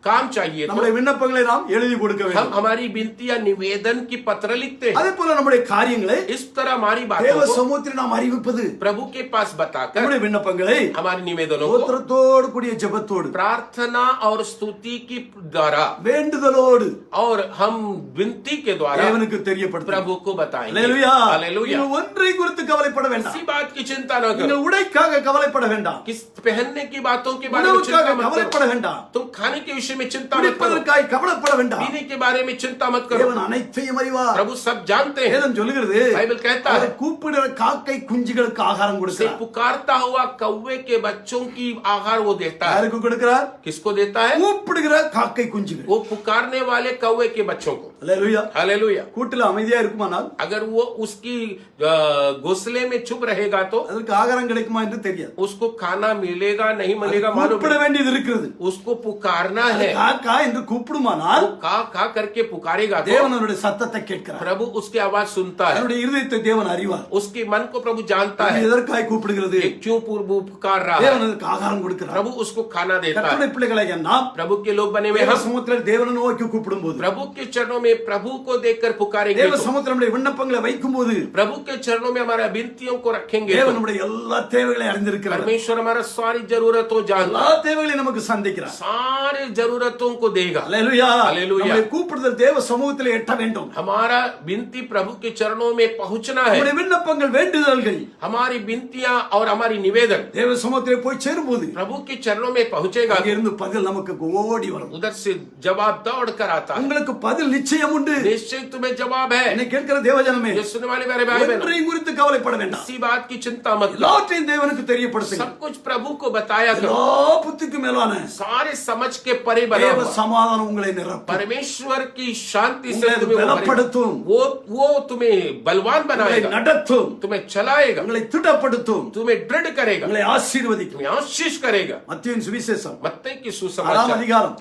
काम चाहिए तो நம்முடைய விண்ணப்பங்களை நாம் எழுதி கொடுக்க हम வேண்டும். हमारी विनती या निवेदन की पत्र लिखते हैं। அதே போல நம்முடைய காரியங்களை इस तरह हमारी தேவ बातों को சமூகத்தில் நாம் அறிவிப்பது, प्रभु के पास बताकर நம்முடைய விண்ணப்பங்களை हमारे निवेदनों को ஸ்தோத்திரத்தோடு கூடிய ஜெபத்தோடு, प्रार्थना और स्तुति की द्वारा வேண்டுதலோடு और हम विनती के द्वारा தேவனுக்கு தெரியப்படுத்த. प्रभु को बताएंगे। அல்லேலூயா. हालेलुया। நீங்கள் ஒன்றை குறித்து கவலைப்பட வேண்டாம். किसी बात की चिंता न करो, நீங்கள் உடைக்காக கவலைப்பட வேண்டாம். किस पहनने की बातों के बारे में உணவுக்காக चिंता मत கவலைப்பட करो, வேண்டாம். तुम खाने के विषय में चिंता मत करो, குடிப்பதற்காக கவலைப்பட வேண்டாம். पीने के बारे में चिंता मत करो। தேவன் அனைத்தையும் அறிவார். प्रभु सब जानते हैं। வேதம் சொல்லுகிறது, बाइबल कहता அவரை है, கூப்பிடுற காக்கை குஞ்சுகளுக்கு ஆகாரம் से கொடுக்கிறார். पुकारता हुआ कौवे के बच्चों की आहार वो देता है। யாருக்கு கொடுக்கிறார்? किसको देता है? கூப்பிடுகிற காக்கை குஞ்சுகள். वो पुकारने वाले कौवे के बच्चों को। அல்லேலூயா. हालेलुया। கூட்டுல அமைதியா இருக்குமானால் अगर वो उसकी घोंसले में चुप रहेगा तो அதற்கு ஆகாரம் கிடைக்குமா என்று தெரியாது. उसको खाना मिलेगा नहीं मिलेगा मालूम கூப்பிட नहीं। வேண்டியது இருக்கிறது. उसको पुकारना है, காக்கா என்று கூப்பிடுமானால் वो का करके पुकारेगा तो தேவன் அவருடைய சத்தத்தை கேட்கிறார். प्रभु उसकी आवाज सुनता है। அவருடைய இருதயத்தை தேவன் அறிவார். उसके मन को प्रभु जानता அது है எதற்காய் கூப்பிடுகிறது? कि क्यों वो पुकार रहा है। தேவன் அதுக்கு ஆகாரம் கொடுக்கிறார். प्रभु उसको खाना देता है। கர்த்தருடைய பிள்ளைகளை நாம் प्रभु के लोग बने हुए தேவ हम சமூகத்தில் தேவனை நோக்கி கூப்பிடும்போது, प्रभु के चरणों में प्रभु को देखकर पुकारेंगे தேவ तो, சமூகத்தில் நம்முடைய விண்ணப்பங்களை வைக்கும்போது प्रभु के चरणों में हमारा विनतियों को रखेंगे தேவன் तो நம்முடைய எல்லா தேவைகளை அறிந்திருக்கிறார். परमेश्वर हमारा सारी जरूरतों जानता எல்லா है, தேவைகளையும் நமக்கு சந்திக்கிறார். सारे जरूरतों को देगा। அல்லேலூயா. அல்லேலூயா. நம்முடைய கூப்பிடுதல் தேவ சமூகத்தில் எட்ட வேண்டும். हमारा विनती प्रभु के चरणों में पहुंचना है। நம்முடைய விண்ணப்பங்கள் வேண்டுதல்கள் हमारी विनतियां और हमारी निवेदन தேவ சமூகத்தில் போய் சேரும்போது प्रभु के चरणों में पहुंचेगा, அங்கிருந்து பதில் நமக்கு ஓடி வரும். उधर से जवाब दौड़ कर आता है। உங்களுக்கு பதில் நிச்சயம் உண்டு. निश्चय तुम्हें जवाब है। என்னை கேட்கிற தேவஜனமே, ये सुनने वाले मेरे भाई बहन, ஒன்றையும் குறித்து கவலைப்பட வேண்டாம். किसी बात की चिंता मत करो, எல்லாத்தையும் தேவனுக்கு தெரியப்படுத்துங்க. सब कुछ प्रभु को बताया करो। எல்லா புத்திக்கும் மேலான सारे समझ के परे बना தேவ हुआ சமாதானம் உங்களை நிரப்பும். परमेश्वर की शांति से உங்களை तुम्हें பலப்படுத்தும். वो तुम्हें बलवान உங்களை बनाएगा, நடத்தும். तुम्हें चलाएगा, உங்களை திடப்படுத்தும். तुम्हें दृढ़ करेगा, உங்களை ஆசீர்வதிக்கும். तुम्हें आशीष करेगा। மத்தேயுவின் சுவிசேஷம் मत्ती की 6ஆம் सुसमाचार அதிகாரம்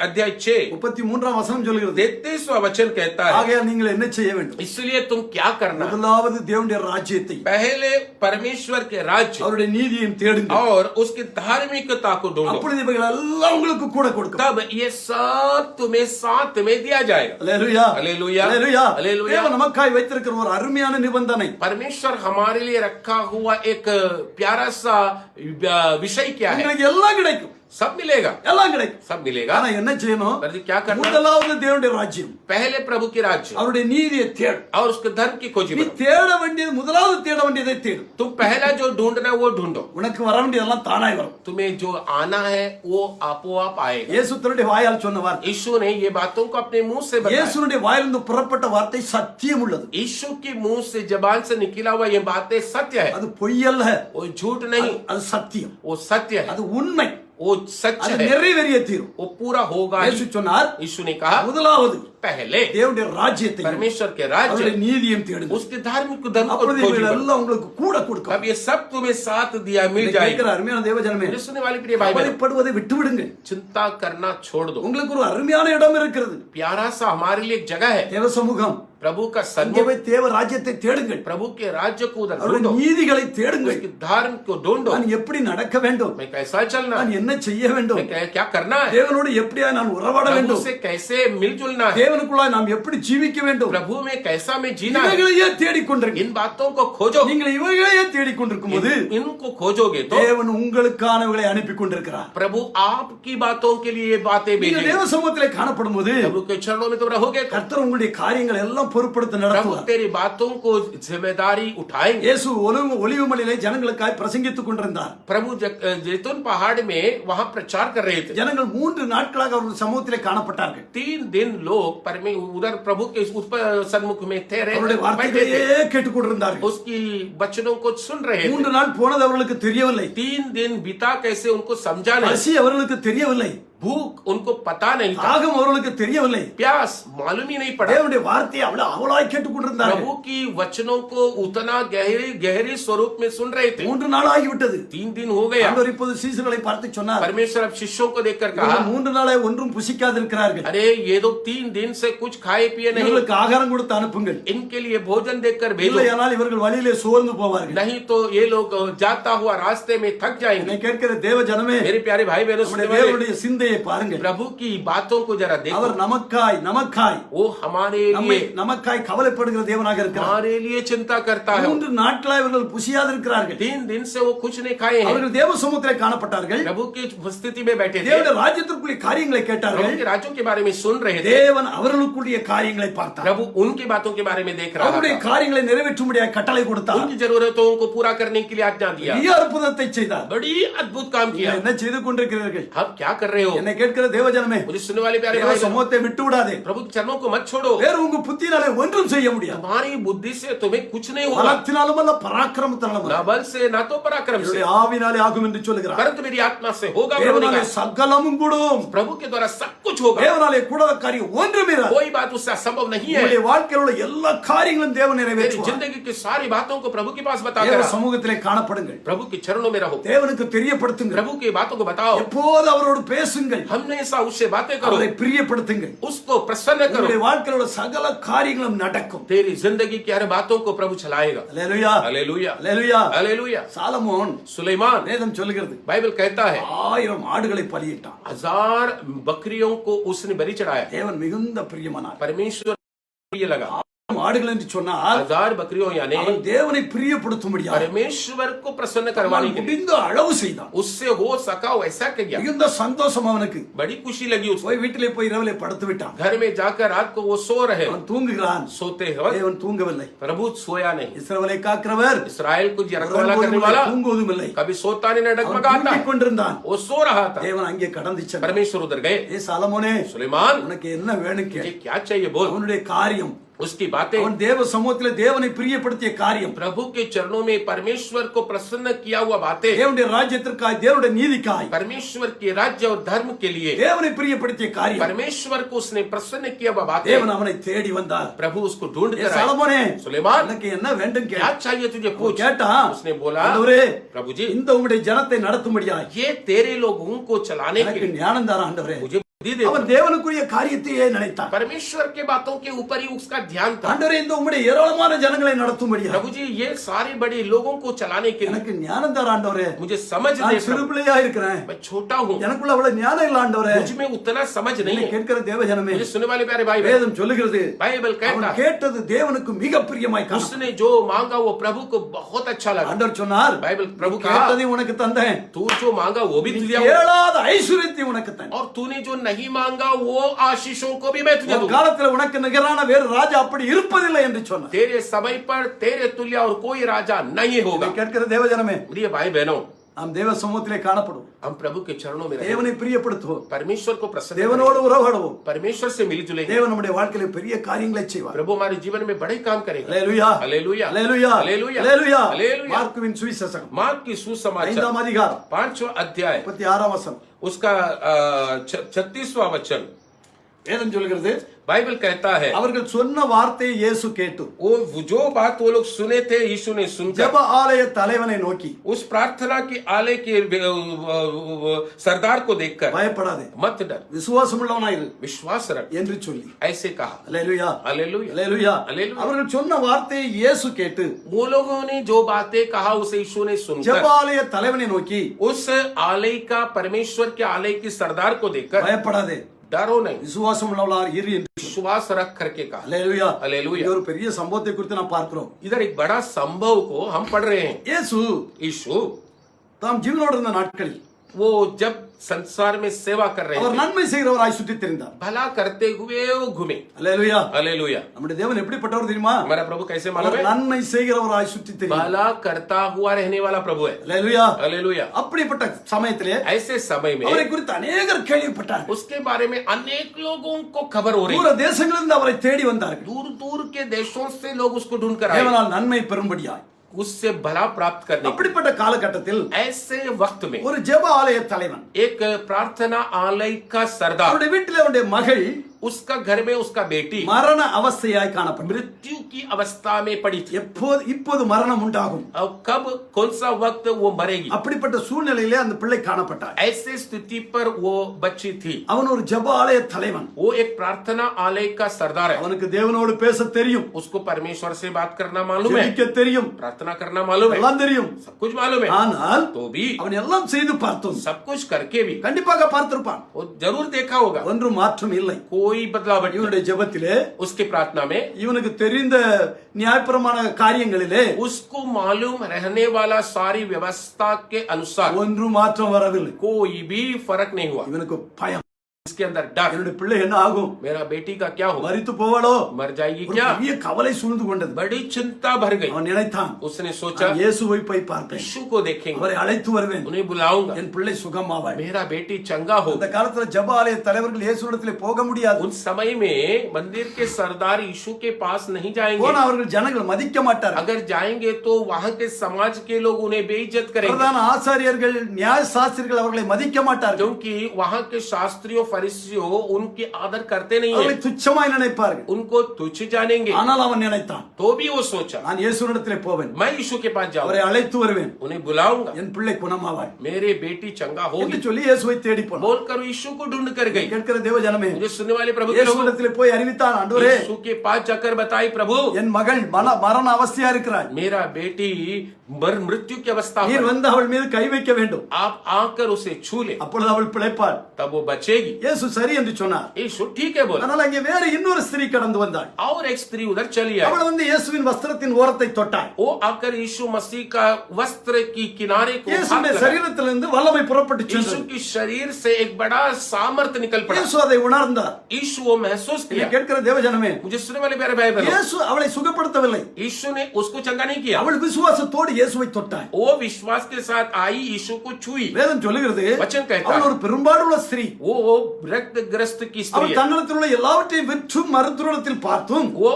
अध्याय 6 33ஆம் வசனம் சொல்கிறது, 33वां वचन कहता है, ஆகையால் நீங்கள் என்ன செய்ய வேண்டும்? इसलिए तुम क्या करना, முதலாவது தேவனுடைய ராஜ்யத்தை पहले परमेश्वर के राज्य அவருடைய நீதியையும் தேடுங்கள். और उसकी धार्मिकता को ढूंढो, அப்பொழுது இவைகள் எல்லாம் உங்களுக்கு கூட கொடுக்கும். तब ये सब तुम्हें साथ में दिया जाएगा। அல்லேலூயா. அல்லேலூயா. அல்லேலூயா. அல்லேலூயா. தேவன் நமக்காய் வைத்திருக்கிற ஒரு அருமையான நிபந்தனை. परमेश्वर हमारे लिए रखा हुआ एक प्यारा सा विषय क्या है? உங்களுக்கு எல்லாம் கிடைக்கும். सब मिलेगा, எல்லாம் கிடைக்கும். सब मिलेगा। ஆனா என்ன செய்யணும்? पर क्या करना? முதலாவது தேவனுடைய ராஜ்யம், पहले प्रभु की राज्य அவருடைய நீதியை தேடு. और उसके धर्म की खोजी நீ करो। தேட வேண்டியது, முதலாவது தேட வேண்டியதை தேடு. तुम पहला जो ढूंढना है वो ढूंढो, உனக்கு வர வேண்டியதெல்லாம் தானாய் வரும். तुम्हें जो आना है वो आपो आप आएगा। இயேசு தன்னுடைய வாயால் சொன்ன வார்த்தை, यीशु ने ये बातों को अपने मुंह से बताया। இயேசுனுடைய வாயிலிருந்து புறப்பட்ட வார்த்தை சத்தியம் உள்ளது. यीशु की मुंह से जबान से निकला हुआ ये बातें सत्य है, அது பொய்யல்ல, वो झूठ नहीं, அது சத்தியம், वो सत्य है, அது உண்மை, वो सच அது है, நிறைவேறிய தீரும். वो पूरा होगा ही। இயேசு சொன்னார், यीशु ने कहा முதலாவது पहले தேவனுடைய ராஜ்யத்தை, परमेश्वर के அவருடைய राज्य, நீதியையும் தேடுங்கள். उसके धार्मिक धर्म को அப்பொழுது खोजी இவைகள் करो। எல்லாம் உங்களுக்கு கூட கொடுக்கும். अब ये सब तुम्हें साथ दिया मिल இதை जाएगा। கேட்கிற அருமையான தேவஜனமே, मेरे सुनने वाले प्रिय भाई बहन, கவலைப்படுவதை விட்டு விடுங்கள். चिंता करना छोड़ दो। உங்களுக்கு ஒரு அருமையான இடம் இருக்கிறது. प्यारा सा हमारे लिए एक जगह है, தேவ சமூகம். प्रभु का அங்கே सन्मुख, போய் தேவ ராஜ்யத்தை தேடுங்கள். प्रभु के राज्य को उधर அவருடைய ढूंढो, நீதிகளை தேடுங்கள். उसके धर्म को ढूंढो। நான் எப்படி நடக்க வேண்டும்? मैं कैसा चलना நான் है, என்ன செய்ய வேண்டும்? मैं क्या करना है, தேவனோடு எப்படியா நான் உறவாட प्रभु வேண்டும்? से कैसे मिलजुलना है, தேவனுக்குள்ளாய் நாம் எப்படி ஜீவிக்க வேண்டும்? प्रभु में कैसा में जीना है, இவைகளையே தேடிக்கொண்டிருங்கள். इन बातों को खोजो। நீங்கள் இவைகளையே தேடிக்கொண்டிருக்கும் போது इनको खोजोगे तो தேவன் உங்களுக்கானவர்களை அனுப்பி கொண்டிருக்கிறார். प्रभु आपकी बातों के लिए ये बातें நீங்கள் भेजेंगे। தேவ சமூகத்திலே காணப்படும் போது प्रभु के चरणों में तुम रहोगे तो கர்த்தர் உங்களுடைய காரியங்கள் எல்லாம் பொறுப்படுத்த प्रभु நடத்துவார். तेरी बातों को जिम्मेदारी उठाएंगे। இயேசு ஒலிவு மலையிலே ஜனங்களுக்காய் பிரசங்கித்துக் கொண்டிருந்தார். प्रभु जैतून पहाड़ में वहां प्रचार कर रहे थे। ஜனங்கள் 3 நாட்களாக அவருடைய சமூகத்திலே காணப்பட்டார்கள். 3 दिन लोग उधर प्रभु के सन्मुख में थे, அவருடைய बैठे வார்த்தைகளையே थे, கேட்டுக் கொண்டிருந்தார்கள். उसकी वचनों को सुन रहे थे। 3 நாள் போனது அவர்களுக்கு தெரியவில்லை. 3 दिन बीता कैसे उनको समझा नहीं, பசி அவர்களுக்கு தெரியவில்லை. भूख उनको पता नहीं था, தாகம் அவர்களுக்கு தெரியவில்லை. प्यास मालूम ही नहीं पड़ा। தேவனுடைய வார்த்தையை அவளாய் கேட்டுக் கொண்டிருந்தார்கள். प्रभु की वचनों को उतना गहरी गहरी स्वरूप में सुन रहे थे। 3 நாள் ஆகிவிட்டது. 3 दिन हो गया। ஆண்டவர் இப்போது சீசர்களை பார்த்து சொன்னார், परमेश्वर अब शिष्यों को देखकर कहा, 3 நாளே ஒன்றும் புசிக்காதிருக்கிறார்கள். अरे ये तो 3 दिन से कुछ खाए पिए नहीं, இவர்களுக்கு ஆகாரம் கொடுத்து அனுப்புங்கள். इनके लिए भोजन देकर भेजो, இல்லையானால் இவர்கள் வழியிலே சோர்ந்து போவார்கள். नहीं तो ये लोग जाता हुआ रास्ते में थक जाएंगे। என்னை கேட்கிற தேவ ஜனமே, मेरे प्यारे भाई बहनों, सुनने वाले, தேவனுடைய சிந்தையை பாருங்கள். प्रभु की बातों को जरा देखो। அவர் நமக்காய் वो हमारे நம்மை लिए நமக்காய் கவலைப்படுகிற தேவனாக இருக்கிறார். हमारे लिए चिंता करता है। 3 நாட்களாய் இவர்கள் புசியாதிருக்கிறார்கள். 3 दिन से वो कुछ नहीं खाए हैं। அவர்கள் தேவ சமூகத்திலே காணப்பட்டார்கள். प्रभु की उपस्थिति में बैठे थे, தேவனுடைய ராஜ்யத்திற்குரிய காரியங்களை கேட்டார்கள். प्रभु के राज्यों के बारे में सुन रहे थे। தேவன் அவர்களுக்குரிய காரியங்களை பார்த்தார். प्रभु उनकी बातों के बारे में देख रहा அவருடைய था, காரியங்களை நிறைவேற்றும்படியாக கட்டளை கொடுத்தார். उनकी जरूरतों को पूरा करने के लिए आज्ञा दिया। பெரிய அற்புதத்தை செய்தார். बड़ी अद्भुत काम किया। என்ன செய்து கொண்டிருக்கிறீர்கள்? आप क्या कर रहे हो? என்னை கேட்கிற தேவ ஜனமே, मुझे सुनने वाले प्यारे தேவ भाई बहनों, சமூகத்தை விட்டு விடாதே. प्रभु के चरणों को मत छोड़ो। வேற உங்க புத்தியினாலே ஒன்றும் செய்ய முடியாது. तुम्हारी बुद्धि से तुम्हें कुछ नहीं होगा, பலத்தினாலும் அல்ல, பராக்கிரமத்தினாலும் அல்ல. ना बल से ना तो पराक्रम से, என்னுடைய ஆவினாலே ஆகும் என்று சொல்லுகிறார். परंतु मेरी आत्मा से होगा। प्रभु ने தேவனாலே कहा, சகலமும் கூடும். प्रभु के द्वारा सब कुछ होगा। தேவனாலே கூடாத காரியம் ஒன்றுமில்லை. कोई बात उससे असंभव नहीं है। உங்களுடைய வாழ்க்கையில் உள்ள எல்லா காரியங்களும் தேவன் तेरी நிறைவேற்றுவார். जिंदगी की सारी बातों को प्रभु के पास बता தேவ कर சமூகத்திலே காணப்படுங்கள். प्रभु के चरणों में रहो, தேவனுக்கு தெரியப்படுத்துங்கள். प्रभु की बातों को बताओ, எப்போது அவரோடு பேசுங்கள். हमेशा उससे बातें करो, அவரை பிரியப்படுத்துங்கள். उसको प्रसन्न करो। உங்களுடைய வாழ்க்கையில் உள்ள சகல காரியங்களும் நடக்கும். तेरी जिंदगी की हर बातों को प्रभु चलाएगा। அல்லேலூயா, हालेलूया, அல்லேலூயா. हालेलूया। சாலமோன், सुलेमान, வேதம் சொல்லுகிறது, बाइबल कहता है 1000 ஆடுகளை பலியிட்டான். 1000 बकरियों को उसने बलि चढ़ाया। தேவன் மிகுந்த பிரியமானார். परमेश्वर प्रिय लगा। ஆடுகள் என்று சொன்னால் 1000 बकरियों यानी அவன் தேவனை பிரியப்படுத்தும்படியாக परमेश्वर को प्रसन्न करवाने के लिए முடிந்த அளவு செய்தான். उससे हो सका वैसा किया। மிகுந்த சந்தோஷம் அவனுக்கு. बड़ी खुशी लगी उसको। போய் வீட்டிலே போய் இரவிலே படுத்து விட்டான். घर में जाकर रात को वो सो रहे, அவன் தூங்குகிறான். सोते हैं, தேவன் தூங்கவில்லை. प्रभु सोया नहीं। இஸ்ரவேலை காக்கிறவர் इसराइल को रखवाला करने वाला தூங்குவதும் இல்லை. कभी सोता नहीं, न அவன் डगमगाता, தூங்கிக் கொண்டிருந்தான். वो सो रहा था। தேவன் அங்கே கடந்து சென்றார். परमेश्वर उधर गए, ஏ சாலமோனே, सुलेमान உனக்கு என்ன வேணும் கேள். ये क्या चाहिए बोल। அவனுடைய காரியம், उसकी बातें, அவன் தேவ சமூகத்திலே தேவனை பிரியப்படுத்திய காரியம், प्रभु के चरणों में परमेश्वर को प्रसन्न किया हुआ बातें, தேவனுடைய ராஜ்யத்திற்காய், தேவனுடைய நீதிக்காய், परमेश्वर के राज्य और धर्म के लिए தேவனை பிரியப்படுத்திய காரியம். परमेश्वर को उसने प्रसन्न किया हुआ बातें, தேவன் அவனை தேடி வந்தார். प्रभु उसको ढूंढ ஏ कर आए। சாலமோனே, सुलेमान, உனக்கு என்ன வேண்டும் क्या கேள். चाहिए तुझे पूछ। கேட்டான். उसने बोला, ஆண்டவரே, प्रभु जी, இந்த உம்முடைய ஜனத்தை நடத்தும்படியாய் ये तेरे लोगों को चलाने के எனக்கு लिए ஞானம் தார ஆண்டவரே. मुझे बुद्धि दे। அவன் தேவனுக்குரிய காரியத்தையே நினைத்தான். परमेश्वर के बातों के ऊपर ही उसका ध्यान था। ஆண்டவரே, இந்த உம்முடைய ஏராளமான ஜனங்களை நடத்தும்படியாய் प्रभु जी, ये सारे बड़े लोगों को चलाने के लिए எனக்கு ஞானம் தார ஆண்டவரே. मुझे समझ दे। நான் சிறு பிள்ளையா இருக்கிறேன். मैं छोटा हूँ, எனக்குள்ள அவ்வளவு ஞானம் இல்ல ஆண்டவரே. मुझ में उतना समझ नहीं என்னை है। கேட்கிற தேவ ஜனமே, मुझे सुनने वाले प्यारे भाई बहन, வேதம் சொல்லுகிறது, बाइबल कहता அவன் है கேட்டது தேவனுக்கு மிக பிரியமாய் காணப்பட்டது. उसने जो मांगा वो प्रभु को बहुत अच्छा लगा। ஆண்டவர் சொன்னார், बाइबल प्रभु कहा, கேட்டதை உனக்கு தந்தேன், तू जो मांगा वो भी तुझे, கேளாத ஐஸ்வரியத்தை உனக்கு தந்தேன். और तूने जो नहीं मांगा वो आशीषों को भी मैं तुझे ஒரு दूंगा। காலத்துல உனக்கு நிகரான வேறு ராஜா அப்படி இருப்பதில்லை என்று சொன்னார். तेरे समय पर तेरे तुल्य और कोई राजा नहीं होगा। என்னை கேட்கிற தேவ ஜனமே, प्रिय भाई बहनों, நாம் தேவ சமூகத்திலே காணப்படுவோம். हम प्रभु के चरणों में रहें, தேவனை பிரியப்படுத்துவோம். परमेश्वर को प्रसन्न தேவனோடு करें, உறவாடுவோம். परमेश्वर से मिली जुलेंगे। தேவன் நம்முடைய வாழ்க்கையில பெரிய காரியங்களை செய்வார். प्रभु हमारे जीवन में बड़े काम करेगा। அல்லேலூயா, हालेलूया, அல்லேலூயா, हालेलूया, அல்லேலூயா. हालेलूया। மார்க்குவின் சுவிசேஷம் मार्क की सुसमाचार 5ஆம் அதிகாரம் 5वां अध्याय 36ஆம் வசனம். उसका 36वां वचन, வேதம் சொல்கிறது, बाइबल कहता है அவர்கள் சொன்ன வார்த்தையை இயேசு கேட்டு वो जो बात वो लोग सुने थे, यीशु ने सुनकर ஜெப ஆலய தலைவனை நோக்கி, उस प्रार्थना की आलय के सरदार को देखकर, பயப்படாதே, मत डर, விசுவாசமுள்ளவனாயிரு विश्वास रख, என்று சொல்லி, ऐसे कहा। அல்லேலூயா, हालेलूया, அல்லேலூயா. हालेलूया। அவர்கள் சொன்ன வார்த்தையை இயேசு கேட்டு वो लोगों ने जो बातें कहा उसे यीशु ने ஜெப सुनकर ஆலய தலைவனை நோக்கி, उस आलय का, परमेश्वर के आलय की सरदार को देखकर, பயப்படாதே, डरो नहीं, விசுவாசமுள்ளவளாக இரு என்று. विश्वास रख करके कहा। அல்லேலூயா, हालेलूया। இது ஒரு பெரிய சம்பவத்தை குறித்து நாம் பார்க்கிறோம். इधर एक बड़ा संभव को हम पढ़ रहे हैं। இயேசு यीशु தாம் ஜீவனோடு இருந்த நாட்களில் वो जब संसार में सेवा कर रहे அவர் थे, நன்மை செய்கிறவராய் சுற்றித் திரிந்தார். भला करते हुए वो घूमे। அல்லேலூயா. हालेलूया। நம்முடைய தேவன் எப்படிப்பட்டவர் தெரியுமா? हमारा प्रभु कैसे मालूम அவர் है? நன்மை செய்கிறவராய் சுற்றித் திரிந்தார். भला करता हुआ रहने वाला प्रभु है। அல்லேலூயா. हालेलूया। அப்படிப்பட்ட சமயத்திலே ऐसे समय में அவரை குறித்து அநேகர் கேள்விப்பட்டார்கள். उसके बारे में अनेक लोगों को खबर हो रही தூர है। தேசங்களிலிருந்து அவரை தேடி வந்தார்கள். दूर दूर के देशों से लोग उसको ढूंढ कर आए, தேவனால் நன்மை பெறும்படியாய், उससे भला प्राप्त करने के அப்படிப்பட்ட காலகட்டத்தில் लिए। ऐसे वक्त में ஒரு ஜெப ஆலய தலைவன் एक प्रार्थना आलय का सरदार, அவருடைய வீட்டில் அவருடைய மகள் उसका घर में उसका बेटी மரண அவஸ்தையாய் காணப்பட்டார். मृत्यु की अवस्था में पड़ी थी। இப்போது மரணம் உண்டாகும். अब कब कौन सा वक्त वो मरेगी, அப்படிப்பட்ட சூழ்நிலையிலே அந்த பிள்ளை காணப்பட்டார். ऐसे स्थिति पर वो बच्ची थी। அவன் ஒரு ஜெப ஆலய தலைவன். वो एक प्रार्थना आलय का सरदार है। அவனுக்கு தேவனோடு பேச தெரியும், उसको परमेश्वर से बात करना मालूम है, ஜெபிக்க தெரியும், प्रार्थना करना मालूम है, எல்லாம் தெரியும். सब कुछ मालूम है। ஆனால் तो भी அவன் எல்லாம் செய்து பார்த்தோம். सब कुछ करके भी கண்டிப்பாக பார்த்திருப்பான். वो जरूर देखा होगा ஒன்று மாற்றம் இல்லை. कोई बदलाव नहीं। இவனுடைய ஜெபத்திலே उसकी प्रार्थना में இவனுக்கு தெரிந்த நியாயப்பிரமாண காரியங்களிலே उसको मालूम रहने वाला सारी व्यवस्था के अनुसार ஒன்று மாற்றம் வரவில்லை. कोई भी फर्क नहीं हुआ। இவனுக்கு பயம், इसके अंदर डर, என்னுடைய பிள்ளை என்ன ஆகும், मेरा बेटी का क्या होगा, மரித்து போவாளோ, मर जाएगी ஒரு क्या। பெரிய கவலை சூழ்ந்து கொண்டது. बड़ी चिंता भर गई। அவன் நினைத்தான், उसने सोचा நான் இயேசுவை போய் பார்ப்பேன், यीशु को देखेंगे, அவரை அழைத்து வருவேன், उन्हें बुलाऊंगा, என் பிள்ளை சுகமாவாள். मेरा बेटी चंगा அந்த होगा। காலத்துல ஜெப ஆலய தலைவர்கள் இயேசுவிடத்திலே போக முடியாது. उन समय में मंदिर के सरदार यीशु के पास नहीं जाएंगे। போனா அவர்கள் ஜனங்கள் மதிக்க மாட்டார்கள். अगर जाएंगे तो वहां के समाज के लोग उन्हें बेइज्जत करेंगे, பிரதான ஆசாரியர்கள் நியாய சாஸ்திரிகள் அவர்களை மதிக்க மாட்டார்கள். क्योंकि वहां के शास्त्रियों फरीसियों उनकी आदर करते नहीं அவர்களை है, துச்சமாய் நினைப்பார்கள். उनको तुच्छ जानेंगे। ஆனால் அவன் நினைத்தான், तो भी वो सोचा நான் இயேசுவிடத்திலே போவேன், मैं यीशु के पास அவரை जाऊंगा, அழைத்து வருவேன், उन्हें बुलाऊंगा, என் பிள்ளை குணமாவாள் मेरे बेटी चंगा என்று होगी சொல்லி இயேசுவை தேடி போனான். बोलकर यीशु को ढूंढ कर गई। கேட்கிற தேவ ஜனமே, मुझे सुनने वाले प्रभु के लोगों, இயேசுவிடத்திலே போய் அறிவித்தான், ஆண்டவரே यीशु के पास जाकर बताई, प्रभु என் மகள் மரண அவஸ்தையா இருக்கிறாள், मेरा बेटी मृत्यु की अवस्था நீர் पर, வந்து அவள் மீது கை வைக்க வேண்டும், आप आकर उसे छू ले, அப்பொழுது அவள் பிழைப்பாள். तब वो बचेगी। இயேசு சரி என்று சொன்னார். यीशु ठीक है बोला। ஆனால் அங்கே வேற இன்னொரு ஸ்திரீ கடந்து வந்தாள். और एक स्त्री उधर चली आई, அவள் வந்து இயேசுவின் வஸ்திரத்தின் ஓரத்தை தொட்டாள். वो आकर यीशु मसीह का वस्त्र की किनारे को हाथ இயேசுவின் लगाया। சரீரத்திலிருந்து வல்லமை புறப்பட்டு यीशु சென்றது. की शरीर से एक बड़ा सामर्थ्य निकल पड़ा। இயேசு அதை உணர்ந்தார். यीशु वो महसूस किया। கேட்கிற தேவ ஜனமே, मुझे सुनने वाले प्यारे भाई बहनों, இயேசு அவளை சுகப்படுத்தவில்லை, यीशु ने उसको चंगा नहीं किया, அவள் விசுவாசத்தோடு இயேசுவை தொட்டாள். वो विश्वास के साथ आई, यीशु को छुई। வேதம் சொல்லுகிறது, वचन कहता அவள் है ஒரு பெரும்பாடுள்ள ஸ்திரீ. वो रक्तग्रस्त की स्त्री அவள் है। தன்னிடத்தில் உள்ள எல்லாவற்றையும் விற்றும் மருத்துவத்தில் பார்த்தும் वो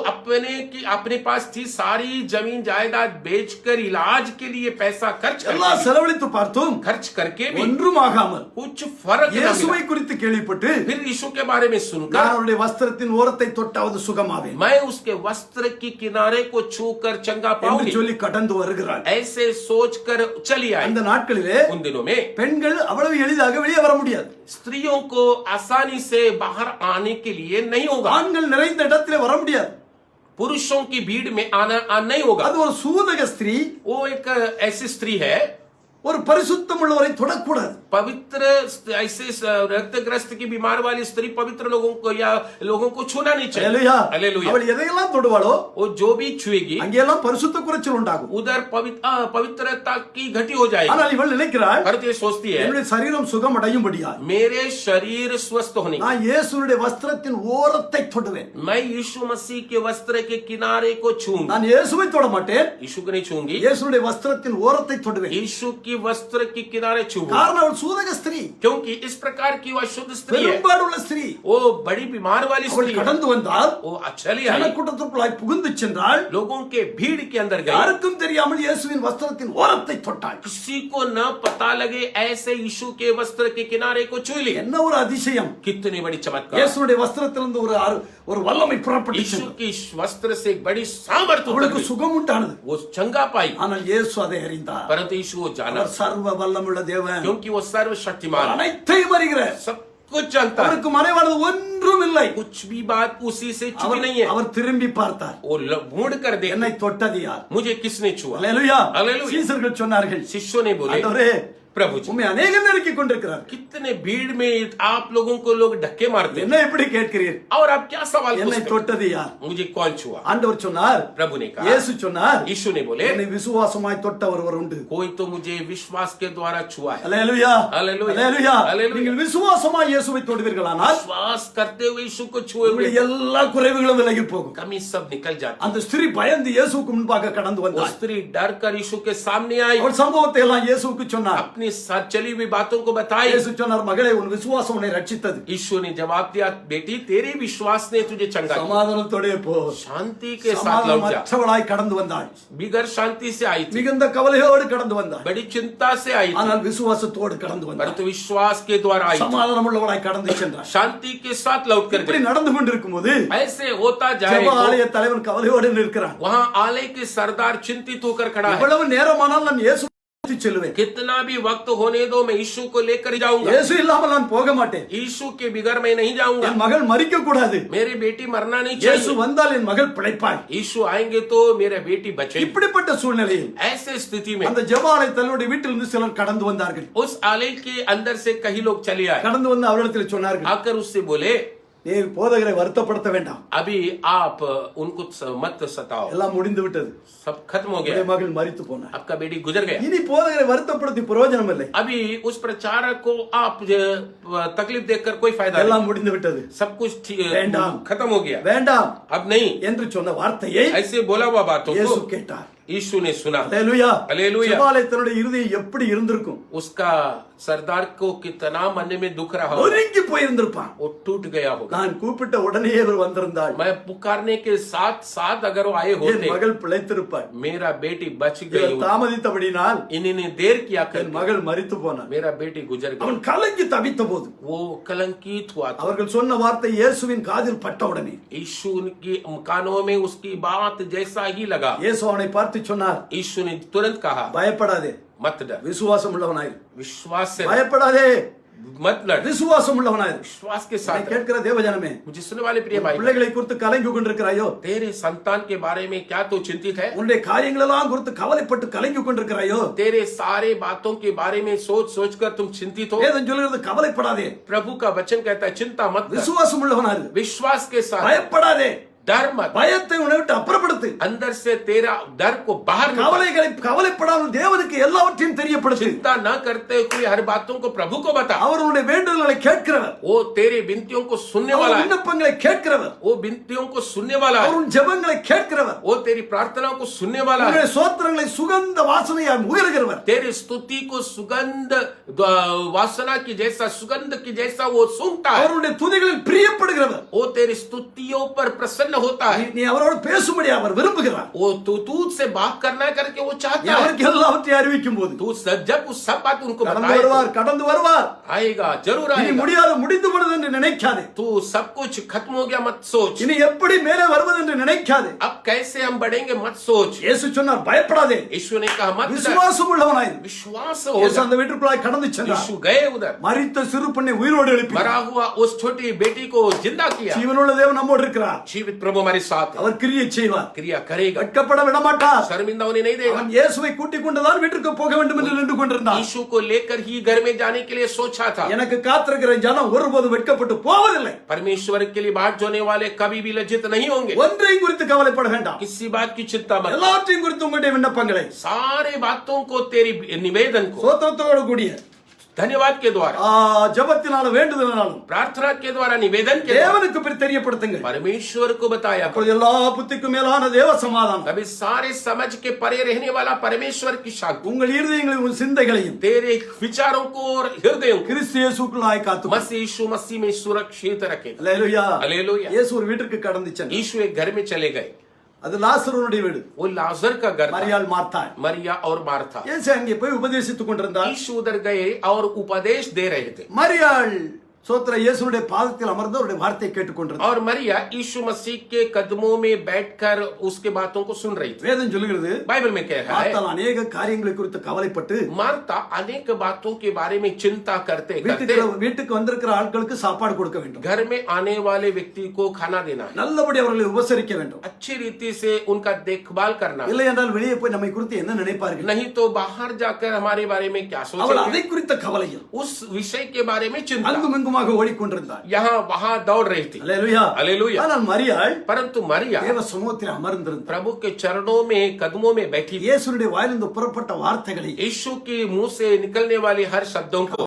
अपने पास थी सारी जमीन जायदाद बेचकर इलाज के लिए पैसा எல்லாம் செலவழித்து பார்த்தும் खर्च करके भी ஒன்றும் ஆகாமல் कुछ फर्क न இயேசுவை मिला। குறித்து கேள்விப்பட்டு, फिर यीशु के बारे में நான் सुनकर அவருடைய வஸ்திரத்தின் ஓரத்தை தொட்டாவது சுகமாவேன் मैं उसके वस्त्र की किनारे को छूकर चंगा என்று पाऊंगी, சொல்லி கடந்து வருகிறாள். ऐसे सोचकर चली आई। அந்த நாட்களிலே उन दिनों में பெண்கள் அவ்வளவு எளிதாக வெளியே வர முடியாது. स्त्रियों को आसानी से बाहर आने के लिए नहीं होगा, ஆண்கள் நிறைந்த இடத்திலே வர முடியாது. पुरुषों की भीड़ में आना नहीं होगा। அது ஒரு சூதக ஸ்திரீ, वो एक ऐसी स्त्री है, ஒரு பரிசுத்தம் உள்ளவரை தொடக்கூடாது. पवित्र, ऐसे रक्तग्रस्त की बीमार वाली स्त्री पवित्र लोगों को या लोगों को छूना नहीं चाहिए। அல்லேலூயா. हालेलुया। அவள் எதையெல்லாம் தொடுவாளோ वो जो भी छुएगी அங்கெல்லாம் பரிசுத்த குறைச்சல் உண்டாகும். उधर पवित्रता की घटी हो जाएगी। ஆனால் இவள் நினைக்கிறாள், परंतु ये सोचती है என்னுடைய சரீரம் சுகம் அடையும்படியா मेरे शरीर स्वस्थ होने, நான் இயேசுவுடைய வஸ்திரத்தின் ஓரத்தை தொடுவேன். मैं यीशु मसीह के वस्त्र के किनारे को छूंगी। நான் இயேசுவை தொட மாட்டேன், यीशु को नहीं छूंगी, இயேசுவுடைய வஸ்திரத்தின் ஓரத்தை தொடுவேன். यीशु की वस्त्र के किनारे छूंगी, காரணம் அவள் சூதக ஸ்திரீ, क्योंकि इस प्रकार की वह शुद्ध स्त्री है। பெரும்பாடுள்ள ஸ்திரீ. वो बड़ी बीमार वाली அவள் स्त्री है। கடந்து வந்தால் वो चली आई, ஜனக்கூட்டத்திற்குள்ளாய் புகுந்து சென்றால் लोगों के भीड़ के अंदर गई, யாருக்கும் தெரியாமல் இயேசுவின் வஸ்திரத்தின் ஓரத்தை தொட்டாள். किसी को न पता लगे ऐसे यीशु के वस्त्र के किनारे को छू ली। என்ன ஒரு அதிசயம்! कितनी बड़ी चमत्कार! இயேசுவுடைய வஸ்திரத்திலிருந்து ஒரு வல்லமை புறப்பட்டு यीशु சென்றது. की वस्त्र से एक बड़ी सामर्थ्य उतर அவளுக்கு गई। சுகம் உண்டானது. वो चंगा पाई, ஆனால் இயேசு அதை அறிந்தார். परंतु यीशु वो जाना, அவர் சர்வ வல்லமுள்ள தேவன், क्योंकि वो सर्वशक्तिमान है, அனைத்தையும் அறிகிறார். सब कुछ जानता है, அவருக்கு மறைவானது ஒன்றும் இல்லை. कुछ भी बात उसी से छुपी नहीं है। அவர் திரும்பி பார்த்தார், वो मुड़ कर दे, என்னை தொட்டது யார்? मुझे किसने छुआ? அல்லேலூயா. அல்லேலூயா. சீசர்கள் சொன்னார்கள், शिष्यों ने बोले, ஆண்டவரே, प्रभु जी உம்மை அநேகர் நெருக்கிக் கொண்டிருக்கிறார், कितने भीड़ में आप लोगों को लोग धक्के मारते हैं, என்ன இப்படி கேட்கிறீர்? और आप क्या सवाल என்னை पूछते हैं? தொட்டது யார்? मुझे कौन छुआ? ஆண்டவர் சொன்னார், प्रभु ने कहा, இயேசு சொன்னார், यीशु ने बोले, என்னை விசுவாசமாய் தொட்ட ஒருவர் உண்டு. कोई तो मुझे विश्वास के द्वारा छुआ है। அல்லேலூயா. அல்லேலூயா. அல்லேலூயா. அல்லேலூயா. நீங்கள் விசுவாசமாய் இயேசுவை தொடுவீர்களானால் विश्वास करते हुए यीशु को छुए हुए உங்களுடைய எல்லா குறைவுகளும் விலகி போகும். कमी सब निकल जाती। அந்த ஸ்திரீ பயந்து இயேசுவுக்கு முன்பாக கடந்து वो வந்தாள். स्त्री डर कर यीशु के सामने आई, அவள் சம்பவத்தை எல்லாம் இயேசுவுக்கு சொன்னார். अपनी अपनी साथ चली हुई बातों को बताई। இயேசு சொன்னார், மகளே உன் விசுவாசம் உன்னை ரட்சித்தது. यीशु ने जवाब दिया, बेटी तेरे विश्वास ने तुझे चंगा किया। சமாதானத்தோடே போ. शांति के साथ लौट जा। சமாதானமற்றவளாய் கடந்து வந்தாள். बिगर शांति से आई थी, மிகுந்த கவலையோடு கடந்து வந்தாள். बड़ी चिंता से आई थी, ஆனால் விசுவாசத்தோடு கடந்து வந்தாள். परंतु विश्वास के द्वारा आई थी, சமாதானம் உள்ளவளாய் கடந்து சென்றாள். शांति के साथ लौट कर இப்படி गई। நடந்து கொண்டிருக்கும்போது ऐसे होता जाए ஜெப तो ஆலய தலைவன் கவலையோடு நிற்கிறான். वहाँ आलय के सरदार चिंतित होकर खड़ा है। எவ்வளவு நேரமானால் நான் இயேசு செல்லுவேன். कितना भी वक्त होने दो, मैं यीशु को लेकर ही जाऊंगा। இயேசு இல்லாமல் நான் போக மாட்டேன். यीशु के बिगर मैं नहीं जाऊंगा। என் மகள் மரிக்க கூடாது. मेरी बेटी मरना नहीं இயேசு चाहिए। வந்தால் என் மகள் பிழைப்பாள். यीशु आएंगे तो मेरा बेटी बचेगी। இப்படிப்பட்ட சூழ்நிலையில் ऐसे स्थिति में அந்த ஜெப ஆலய தலைவருடைய வீட்டிலிருந்து சிலர் கடந்து வந்தார்கள். उस आलय के अंदर से कई लोग चले आए। கடந்து வந்து அவரிடத்தில் சொன்னார்கள், आकर उससे बोले, நீ போதகரை வருத்தப்படுத்த வேண்டாம், अभी आप उनको मत सताओ, எல்லாம் முடிந்து விட்டது. सब खत्म हो உடைய गया, மகள் மரித்து போனார். आपका बेटी गुजर गया। இனி போதகரை வருத்தப்படுத்தி பிரயோஜனம் இல்லை. अभी उस प्रचारक को आप तकलीफ देकर कोई फायदा எல்லாம் नहीं, முடிந்து விட்டது. सब कुछ வேண்டாம், खत्म हो गया, வேண்டாம் अब नहीं। என்று சொன்ன வார்த்தையை ऐसे बोला हुआ बातों இயேசு को கேட்டார். यीशु ने सुना। அல்லேலூயா. அல்லேலூயா। ஜெப ஆலயத்தினுடைய இருதயம் எப்படி இருந்திருக்கும்? उसका सरदार को कितना मन में दुख रहा होगा, ஒருங்கி போயிருந்திருப்பான். वो टूट गया होगा। நான் கூப்பிட்ட உடனே அவர் வந்திருந்தாள், मैं पुकारने के साथ साथ अगर वो आए என் होते, மகள் பிழைத்திருப்பாள். मेरा बेटी बच गई இவர் होती। தாமதித்தபடினால் इन्होंने देर किया என் कर மகள் மரித்து போனார். मेरा बेटी गुजर गई। அவன் கலங்கி தவித்த போது वो कलंकित हुआ था। அவர்கள் சொன்ன வார்த்தை இயேசுவின் காதில் பட்டவுடனே यीशु की कानों में उसकी बात जैसा ही लगा। இயேசு அவனை பார்த்து சொன்னார், यीशु ने तुरंत कहा, பயப்படாதே, मत डर, விசுவாசம் உள்ளவனாயிரு. विश्वास से பயப்படாதே, मत लड़, விசுவாசம் உள்ளவனாயிரு. विश्वास के என்னை साथ रह। கேட்கிற தேவஜனமே, मुझे सुनने वाले प्रिय भाई, பிள்ளைகளை குறித்து கலங்கி கொண்டிருக்கிறாயோ? तेरे संतान के बारे में क्या तो चिंतित है? உன்னுடைய காரியங்களெல்லாம் குறித்து கவலைப்பட்டு கலங்கி கொண்டிருக்கிறாயோ? तेरे सारे बातों के बारे में सोच सोच कर तुम चिंतित हो? வேதம் சொல்கிறது கவலைப்படாதே, प्रभु का वचन कहता है, चिंता मत कर, விசுவாசம் உள்ளவனாயிரு. विश्वास के साथ, பயப்படாதே, डर मत, பயத்தை உன்னை விட்டு அப்புறப்படுத்து. अंदर से तेरा डर को बाहर निकाल। கவலைப்படாமல் தேவனுக்கு எல்லாவற்றையும் தெரியப்படுத்து. चिंता न करते हुए हर बातों को प्रभु को बता। அவர் உன்னுடைய வேண்டுதல்களை கேட்கிறவர், वो तेरे विनतियों को सुनने அவர் वाला है, விண்ணப்பங்களை கேட்கிறவர், वो विनतियों को सुनने वाला அவர் है, உன் ஜெபங்களை கேட்கிறவர், वो तेरी प्रार्थनाओं को सुनने वाला है, உன்னுடைய ஸ்தோத்திரங்களை சுகந்த வாசனையாய் உயர்கிறவர். तेरी स्तुति को सुगंध वासना की जैसा, सुगंध की जैसा वो सुनता है, அவருடைய துதிகளில் பிரியப்படுகிறவர். वो तेरी स्तुतियों पर प्रसन्न होता है, நீ அவரோடு பேசும்படி அவர் விரும்புகிறார். वो तुझसे बात करना करके वो நீ चाहता है। அவருக்கு எல்லாவற்றையும் அறிவிக்கும் போது तू जब उस सब बात उनको கடந்து बताए வருவார், கடந்து வருவார். आएगा, जरूर இனி आएगा। முடியாது, முடிந்து விடுது என்று நினைக்காதே. तू सब कुछ खत्म हो गया मत सोच, இனி எப்படி மேலே வருவது என்று நினைக்காதே. अब कैसे हम बढ़ेंगे मत सोच। இயேசு சொன்னார், பயப்படாதே, यीशु ने कहा मत डर, விசுவாசம் உள்ளவனாயிரு. विश्वास இயேசு होगा। அந்த வீட்டுக்குள்ளாய் கடந்து சென்றார். यीशु गए उधर, மரித்த சிறு பெண்ணை உயிரோடு எழுப்பி मरा हुआ उस छोटी बेटी को जिंदा किया। ஜீவனுள்ள தேவன் நம்மோடு இருக்கிறார். जीवित प्रभु हमारे साथ है, அவர் கிரியை செய்வார், क्रिया करेगा, வெட்கப்பட விட மாட்டார். शर्मिंदा होने नहीं देगा। அவன் இயேசுவை கூட்டிக் கொண்டுதான் வீட்டுக்கு போக வேண்டும் என்று நின்று கொண்டிருந்தான். यीशु को लेकर ही घर में जाने के लिए सोचा था। எனக்கு காத்திருக்கிற ஜனம் ஒருபோது வெட்கப்பட்டு போவதில்லை. परमेश्वर के लिए बाट जोने वाले कभी भी लज्जित नहीं होंगे। ஒன்றையும் குறித்து கவலைப்பட வேண்டாம், किसी बात की चिंता मत, எல்லாவற்றையும் குறித்து உங்களுடைய விண்ணப்பங்களை सारे बातों को तेरी निवेदन को சோத்திரத்தோடு கூடிய धन्यवाद के द्वारा, ஜெபத்தினாலும் வேண்டுதலினாலும் प्रार्थना के द्वारा, निवेदन के द्वारा தேவனுக்கு தெரியப்படுத்துங்கள். परमेश्वर को बताया। அப்பொழுது எல்லா புத்திக்கும் மேலான தேவ சமாதானம் कभी सारे समझ के परे रहने वाला परमेश्वर की शांति உங்கள் இருதயங்களையும் உங்கள் சிந்தைகளையும் तेरे विचारों को और हृदयों को கிறிஸ்து இயேசுக்குள்ளாய் காத்து मसीह यीशु मसीह में सुरक्षित रखेगा। அல்லேலூயா. हालेलुया। இயேசு ஒரு வீட்டுக்கு கடந்து சென்றார். यीशु एक घर में चले गए, அது லாசருடைய வீடு. वो लाजर का घर था, மரியாள் மார்த்தாள். मरिया और मार्था। இயேசு அங்கே போய் உபதேசித்துக் கொண்டிருந்தார். यीशु उधर गए और उपदेश दे रहे थे, மரியாள் சோத்திர இயேசுடைய பாதத்தில் அமர்ந்து அவருடைய வார்த்தையை கேட்டுக்கொண்டிருந்தார். और मरिया यीशु मसीह के कदमों में बैठकर उसके बातों को सुन रही थी। வேதம் சொல்லுகிறது, बाइबल में कह रहा है, மார்த்தாள் अनेक காரியங்களை குறித்து கவலைப்பட்டு मार्था अनेक बातों के बारे में चिंता करते வீட்டுக்கு வந்திருக்கிற ஆட்களுக்கு சாப்பாடு கொடுக்க வேண்டும், घर में आने वाले व्यक्ति को खाना देना है, நல்லபடி அவர்களை உபசரிக்க வேண்டும், अच्छी रीति से उनका देखभाल करना है, இல்லை என்றால் வெளியே போய் நம்மை குறித்து என்ன நினைப்பார்கள், नहीं तो बाहर जाकर हमारे बारे में क्या அவள் सोचेंगे। அதை குறித்த கவலையில் उस विषय के बारे में चिंता அங்கும் இங்குமாக ஓடிக்கொண்டிருந்தார். यहाँ वहां दौड़ रही थी। அல்லேலூயா. हालेलुया। ஆனால் மரியாள் परंतु मरिया தேவ சமூகத்தில் அமர்ந்திருந்தார். प्रभु के चरणों में, कदमों में बैठी थी। இயேசுடைய வாயிலிருந்து புறப்பட்ட வார்த்தைகளை यीशु के मुंह से निकलने वाली हर शब्दों को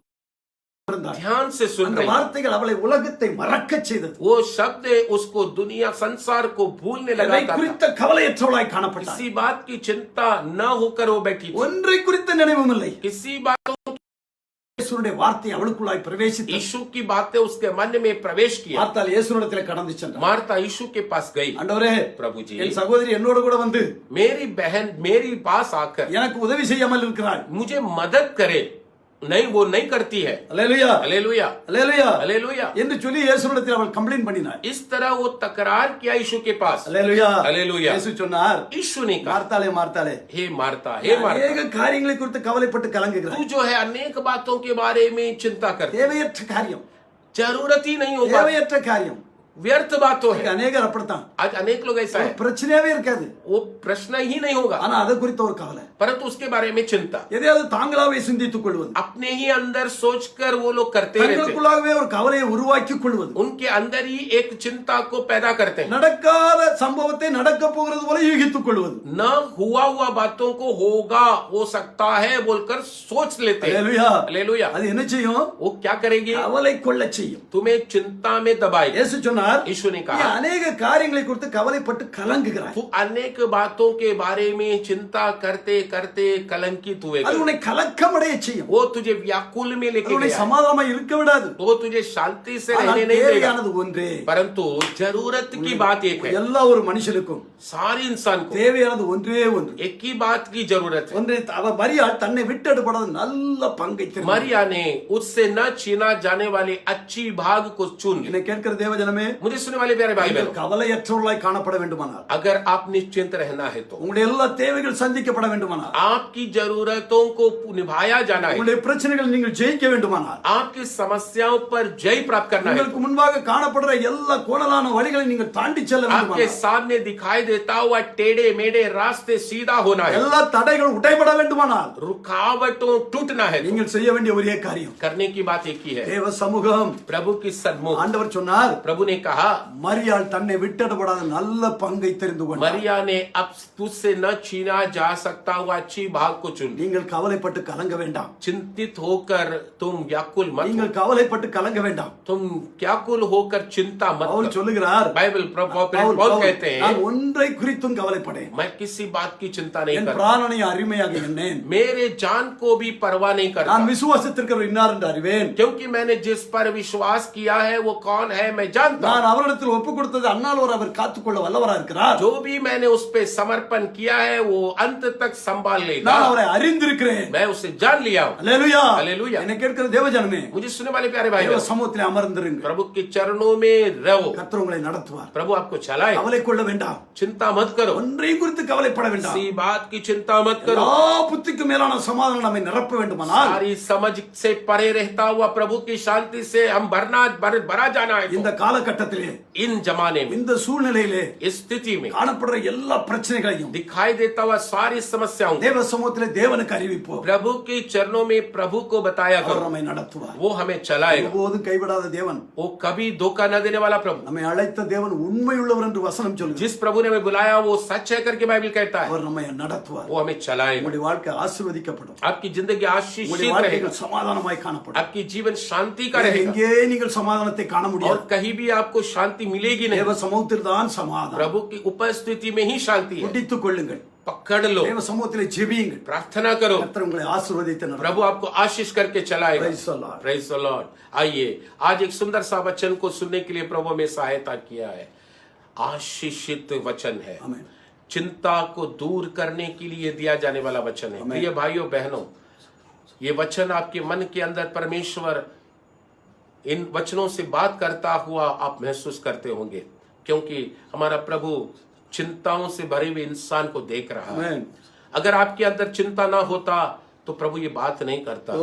ध्यान से सुन அந்த रही। வார்த்தைகள் அவளை உலகத்தை மறக்கச் செய்தது. वो शब्द उसको दुनिया संसार को भूलने எதை लगाता था। குறித்த கவலையற்றவளாய் காணப்பட்டார். किसी बात की चिंता न होकर वो बैठी थी, ஒன்றை குறித்த நினைவும் இல்லை. किसी बातों இயேசுனுடைய வார்த்தை அவளுக்குள்ளாய் பிரவேசித்தது. यीशु की बातें उसके मन में प्रवेश किया। மார்த்தாள் இயேசுனிடத்திலே கடந்து சென்றாள். मार्था यीशु के पास गई, ஆண்டவரே, प्रभु जी என் சகோதரி என்னோட கூட வந்து मेरी बहन मेरी पास आकर எனக்கு உதவி செய்யாமல் இருக்கிறாள். मुझे मदद करे, नहीं वो नहीं करती है। அல்லேலூயா, हालेलुया, அல்லேலூயா हालेलुया। என்று சொல்லி இயேசுனிடத்தில் அவள் கம்ப்ளைண்ட் பண்ணினாள். इस तरह वो तकरार किया यीशु के पास। அல்லேலூயா, हालेलुया। இயேசு சொன்னார், यीशु ने कहा, மார்த்தாளே மார்த்தாளே, हे मार्था, हे मार्था, அநேக காரியங்களை குறித்து கவலைப்பட்டு तू கலங்குகிறாய். जो है अनेक बातों के बारे में चिंता करती, தேவையற்ற காரியம், जरूरत ही नहीं होगा, தேவையற்ற காரியம். व्यर्थ बातों है। அநேகர் அப்படித்தான், आज अनेक लोग ऐसा है, பிரச்சனையாவே இருக்காது, वो प्रश्न ही नहीं होगा, ஆனா அதை குறித்த ஒரு கவலை, परंतु उसके बारे में चिंता எதையாவது தாங்களாவே சிந்தித்துக் கொள்வது, अपने ही अंदर सोचकर वो लोग करते रहते, தங்களுக்குள்ளாகவே ஒரு கவலையை உருவாக்கிக் கொள்வது, उनके अंदर ही एक चिंता को पैदा करते हैं, நடக்காத சம்பவத்தை நடக்க போகிறது போல யூகித்துக் கொள்வது. न हुआ हुआ बातों को होगा हो सकता है बोलकर सोच लेते हैं। அல்லேலூயா, हालेलुया। அது என்ன செய்யும்? वो क्या करेगी? கவலை கொள்ள செய்யும். तुम्हें चिंता में दबाएगी। இயேசு சொன்னார், यीशु ने நீ कहा, அநேக காரியங்களை குறித்து கவலைப்பட்டு கலங்குகிறாய், तू अनेक बातों के बारे में चिंता करते करते कलंकित हुए, அது உன்னை கலக்கமடைய செய்யும், वो तुझे व्याकुल में அது लेके உன்னை गया, சமாதானமா இருக்க விடாது. वो तुझे शांति से ஆனால் रहने नहीं देगा, தேவையானது ஒன்றே, परंतु जरूरत की बात एक है, எல்லா ஒரு மனுஷனுக்கும் सारे इंसान को தேவையானது ஒன்றே ஒன்று. एक ही बात की जरूरत है। ஒன்றை அவ மரியாள் தன்னை விட்டெடுப்படாத நல்ல பங்கை தெரிந்து. मरिया ने उससे न छीना जाने वाले अच्छी भाग को चुन लिया। என்னை கேட்கிற தேவஜனமே, मुझे सुनने वाले प्यारे भाई நீங்கள் बहनों, கவலையற்றவர்களாய் காணப்பட வேண்டுமானால், अगर आप निश्चिंत रहना है तो உங்களுடைய எல்லா தேவைகள் சந்திக்கப்பட வேண்டுமானால், आपकी जरूरतों को निभाया जाना है, உங்களுடைய பிரச்சனைகள் நீங்கள் ஜெயிக்க வேண்டுமானால், आपकी समस्याओं पर जय प्राप्त करना है, உங்களுக்கு முன்பாக காணப்படுற எல்லா கோணலான வழிகளை நீங்கள் தாண்டி செல்ல आपके வேண்டுமானால், सामने दिखाई देता हुआ टेढ़े मेढ़े रास्ते सीधा होना है, எல்லா தடைகள் உடைபட வேண்டுமானால், रुकावटों टूटना है, நீங்கள் செய்ய வேண்டிய ஒரே காரியம் करने की बात एक ही है, தேவ சமூகம். प्रभु की सन्मुख। ஆண்டவர் சொன்னார், प्रभु ने कहा, மரியாள் தன்னை விட்டெடுப்படாத நல்ல பங்கை தெரிந்து கொண்டார். मरिया ने अब तुझसे न छीना जा सकता हुआ अच्छी भाग को चुन लिया। நீங்கள் कवலைப்பட்டு கலங்க வேண்டாம், चिंतित होकर तुम व्याकुल मत हो, நீங்கள் கவலைப்பட்டு கலங்க வேண்டாம். तुम व्याकुल होकर चिंता मत பவுல் करो। சொல்லுகிறார், बाइबल பவுல் पॉल कहते हैं, நான் ஒன்றை குறித்தும் கவலைப்படேன், मैं किसी बात की चिंता नहीं என் करता, பிராணனை அருமையாக எண்ணேன், मेरे जान को भी परवाह नहीं करता, நான் விசுவாசத்திற்கு இன்னார் என்று அறிவேன், क्योंकि मैंने जिस पर विश्वास किया है वो कौन है मैं जानता हूं। நான் அவரிடத்தில் ஒப்பு கொடுத்தது அந்நாள் வரை அவர் காத்துக்கொள்ள வல்லவரா இருக்கிறார், जो भी मैंने उस पे समर्पण किया है वो अंत तक संभाल लेगा, நான் அவரை அறிந்திருக்கிறேன். मैं उसे जान लिया हूं। அல்லேலூயா, அல்லேலூயா। என்னை கேட்கிற தேவஜனமே, मुझे सुनने वाले प्यारे भाई தேவ बहनों, சமூகத்திலே அமர்ந்திருங்க, प्रभु के चरणों में रहो, கர்த்தர் உங்களை நடத்துவார். प्रभु आपको चलाए, கவலை கொள்ள வேண்டாம், चिंता मत करो, ஒன்றையும் குறித்து கவலைப்பட வேண்டாம். किसी बात की चिंता मत करो, எல்லா புத்திக்கும் மேலான சமாதானம் நம்மை நிரப்ப வேண்டுமானால், सारी समझ से परे रहता हुआ प्रभु की शांति से हम भरा जाना है। இந்த காலகட்டத்திலே, इन जमाने में, இந்த சூழ்நிலையிலே इस स्थिति में காணப்படுற எல்லா பிரச்சனைகளையும் दिखाई देता हुआ सारी समस्याओं को தேவ சமூகத்திலே தேவனுக்கு அறிவிப்போம். प्रभु के चरणों में प्रभु को बताया அவர் करो, நம்மை நடத்துவார். वो हमें चलाएगा, ஒருபோதும் கைவிடாத தேவன், वो कभी धोखा न देने वाला प्रभु। நம்மை அழைத்த தேவன் உண்மையுள்ளவர் என்று வசனம் சொல்லுது. जिस प्रभु ने हमें बुलाया वो सच है करके बाइबल कहता है, அவர் நம்மை நடத்துவார். वो हमें चलाएगा। உங்களுடைய வாழ்க்கை ஆசீர்வதிக்கப்படும், आपकी जिंदगी உங்களுடைய आशीषित रहेगा, வாழ்க்கைகள் சமாதானமாய் காணப்படும். आपकी जीवन शांति का रहेगा, எங்கே நீங்கள் சமாதானத்தை காண और முடியாது, कहीं भी आपको शांति मिलेगी नहीं, தேவ சமூகத்தில் தான் சமாதானம். प्रभु की उपस्थिति में ही शांति है। பிடித்துக் கொள்ளுங்கள், पकड़ लो, தேவ சமூகத்திலே ஜெபியுங்கள், प्रार्थना करो, கர்த்தர் உங்களை ஆசீர்வதித்து நடத்துவார். प्रभु आपको आशीष करके चलाएगा। Praise the Lord. Praise the Lord। आइए आज एक सुंदर सा वचन को सुनने के लिए प्रभु में सहायता किया है। आशीषित वचन है, आमीन। चिंता को दूर करने के लिए दिया जाने वाला वचन है। प्रिय भाइयों बहनों, ये वचन आपके मन के अंदर परमेश्वर इन वचनों से बात करता हुआ आप महसूस करते होंगे, क्योंकि हमारा प्रभु चिंताओं से भरे हुए इंसान को देख रहा है। आमीन। अगर आपके अंदर चिंता ना होता तो प्रभु ये बात नहीं करता।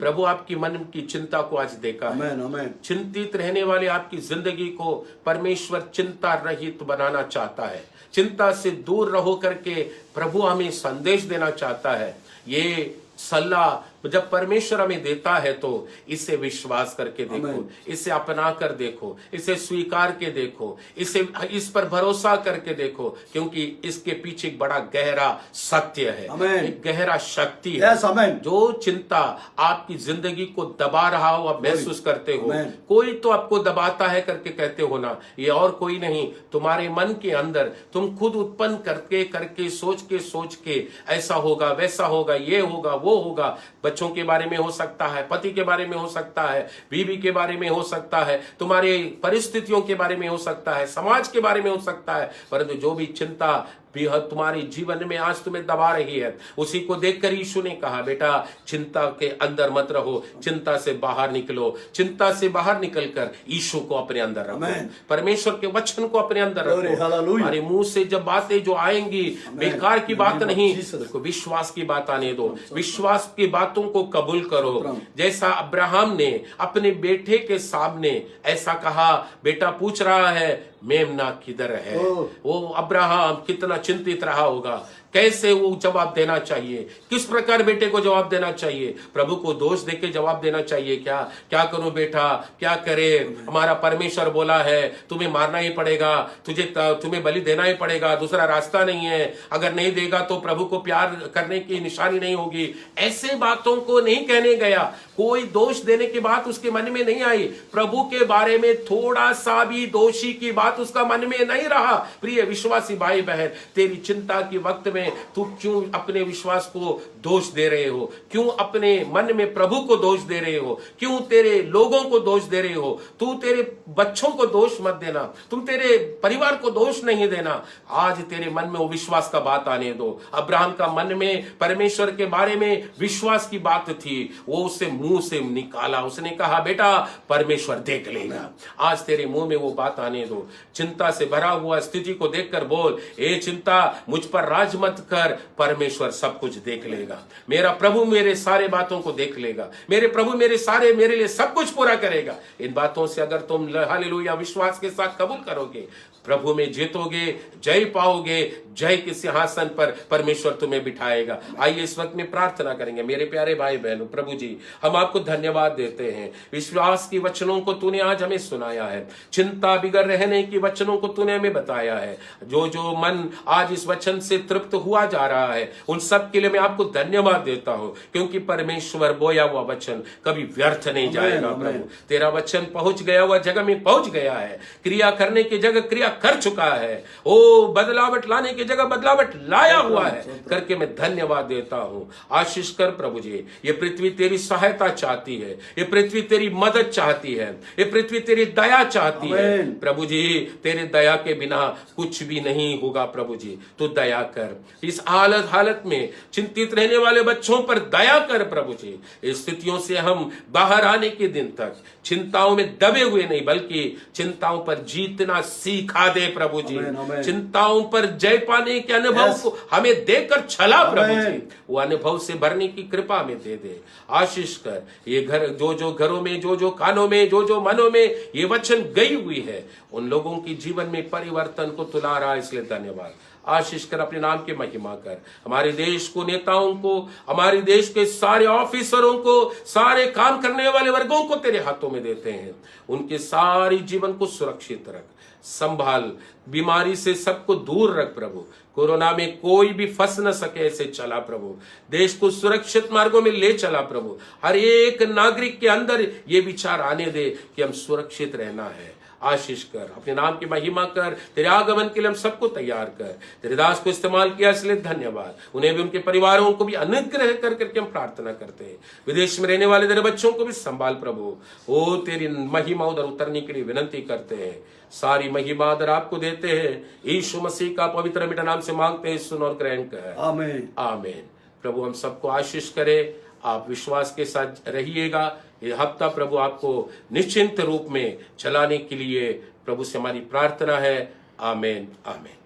प्रभु आपकी मन की चिंता को आज देखा है। आमीन, आमीन। चिंतित रहने वाले आपकी जिंदगी को परमेश्वर चिंता रहित बनाना चाहता है। चिंता से दूर रहो करके प्रभु हमें संदेश देना चाहता है। ये सलाह जब परमेश्वर हमें देता है तो इसे विश्वास करके देखो, इसे अपना कर देखो, इसे स्वीकार के देखो, इस पर भरोसा करके देखो, क्योंकि इसके पीछे एक बड़ा गहरा सत्य है, एक गहरा शक्ति है। Yes, amen. जो चिंता आपकी जिंदगी को दबा रहा हो, आप महसूस करते हो, Amen. कोई तो आपको दबाता है करके कहते हो ना, ये और कोई नहीं, तुम्हारे मन के अंदर तुम खुद उत्पन्न करके सोच के ऐसा होगा, वैसा होगा, ये होगा, वो होगा, बच्चों के बारे में हो सकता है, पति के बारे में हो सकता है, बीवी के बारे में हो सकता है, तुम्हारे परिस्थितियों के बारे में हो सकता है, समाज के बारे में हो सकता है। परंतु जो भी चिंता भी तुम्हारे जीवन में आज तुम्हें दबा रही है, उसी को देखकर यीशु ने कहा, बेटा चिंता के अंदर मत रहो, चिंता से बाहर निकलो। चिंता से बाहर निकलकर यीशु को अपने अंदर रखो, परमेश्वर के वचन को अपने अंदर रखो। हमारे मुंह से जब बातें जो आएंगी बेकार की बात नहीं, बिल्कुल विश्वास की बात आने दो, विश्वास की बातों को कबूल करो। जैसा अब्राहम ने अपने बेटे के सामने ऐसा कहा, बेटा पूछ रहा है मेमना किधर है। वो अब्राहम कितना चिंतित रहा होगा, कैसे वो जवाब देना चाहिए, किस प्रकार बेटे को जवाब देना चाहिए। प्रभु को दोष देके जवाब देना चाहिए क्या? क्या करूं बेटा, क्या करे, हमारा परमेश्वर बोला है तुम्हें मारना ही पड़ेगा, तुम्हें बलि देना ही पड़ेगा, दूसरा रास्ता नहीं है, अगर नहीं देगा तो प्रभु को प्यार करने की निशानी नहीं होगी। ऐसे बातों को नहीं कहने गया, कोई दोष देने की बात उसके मन में नहीं आई। प्रभु के बारे में थोड़ा सा भी दोषी की बात उसका मन में नहीं रहा। प्रिय विश्वासी भाई बहन, तेरी चिंता के वक्त में तू क्यों अपने विश्वास को दोष दे रहे हो? क्यों अपने मन में प्रभु को दोष दे रहे हो? क्यों तेरे लोगों को दोष दे रहे हो? तू तेरे बच्चों को दोष मत देना, तुम तेरे परिवार को दोष नहीं देना। आज तेरे मन में वो विश्वास का बात आने दो। अब्राहम का मन में परमेश्वर के बारे में विश्वास की बात थी, वो उससे मुंह से निकाला। उसने कहा बेटा परमेश्वर देख लेगा। आज तेरे मुंह में वो बात आने दो। चिंता से भरा हुआ स्थिति को देखकर बोल, ए चिंता मुझ पर राज मत कर, परमेश्वर सब कुछ देख लेगा। मेरा प्रभु मेरे सारे बातों को देख लेगा, मेरे प्रभु मेरे लिए सब कुछ पूरा करेगा। इन बातों से अगर तुम हालेलुया विश्वास के साथ कबूल करोगे, प्रभु में जीतोगे, जय पाओगे, जय के सिंहासन पर परमेश्वर तुम्हें बिठाएगा। आइए इस वक्त में प्रार्थना करेंगे। मेरे प्यारे भाई बहनों, प्रभु जी हम आपको धन्यवाद देते हैं, विश्वास की वचनों को तूने आज हमें सुनाया है, चिंता बिगड़ रहने की वचनों को तूने हमें बताया है। जो जो मन आज इस वचन से तृप्त हुआ जा रहा है, उन सब के लिए मैं आपको धन्यवाद देता हूं, क्योंकि परमेश्वर बोया हुआ वचन कभी व्यर्थ नहीं जाएगा। प्रभु तेरा वचन पहुंच गया हुआ जगह में पहुंच गया है, क्रिया करने की जगह क्रिया कर चुका है, ओ बदलावट लाने की जगह बदलावट लाया हुआ है करके मैं धन्यवाद देता हूं। आशीष कर प्रभु जी, ये पृथ्वी तेरी सहायता चाहती है, ये पृथ्वी तेरी मदद चाहती है, ये पृथ्वी तेरी दया चाहती है। प्रभु जी तेरे दया के बिना कुछ भी नहीं होगा। प्रभु जी तू दया कर, इस हालत में चिंतित रहने वाले बच्चों पर दया कर। प्रभु जी इस स्थितियों से हम बाहर आने के दिन तक चिंताओं में दबे हुए नहीं, बल्कि चिंताओं पर जीतना सीखा दे। प्रभु जी चिंताओं पर जय पाने के अनुभव को हमें देकर छला। प्रभु जी वो अनुभव से भरने की कृपा में दे दे। आशीष कर ये घर, जो जो घरों में, जो जो कानों में, जो जो मनों में ये वचन गई हुई है, उन लोगों की जीवन में परिवर्तन को तुला रहा है, इसलिए धन्यवाद। आशीष कर, अपने नाम की महिमा कर। हमारे देश को, नेताओं को, हमारे देश के सारे ऑफिसरों को, सारे काम करने वाले वर्गों को तेरे हाथों में देते हैं। उनके सारी जीवन को सुरक्षित रख, संभाल, बीमारी से सबको दूर रख। प्रभु कोरोना में कोई भी फंस न सके ऐसे चला। प्रभु देश को सुरक्षित मार्गों में ले चला। प्रभु हर एक नागरिक के अंदर ये विचार आने दे कि हम सुरक्षित रहना है। आशीष कर, अपने नाम की महिमा कर, तेरे आगमन के लिए हम सबको तैयार कर। तेरे दास को इस्तेमाल किया इसलिए धन्यवाद। उन्हें भी, उनके परिवारों को भी अनुग्रह कर करके हम प्रार्थना करते हैं। विदेश में रहने वाले तेरे बच्चों को भी संभाल प्रभु। ओ तेरी महिमा उधर उतरने के लिए विनंती करते हैं। सारी महिमा उधर आपको देते हैं। यीशु मसीह का पवित्र मीठा नाम से मांगते हैं, सुन और ग्रहण कर। आमीन आमीन। प्रभु हम सबको आशीष करे। आप विश्वास के साथ रहिएगा। ये हफ्ता प्रभु आपको निश्चिंत रूप में चलाने के लिए प्रभु से हमारी प्रार्थना है। आमीन आमीन।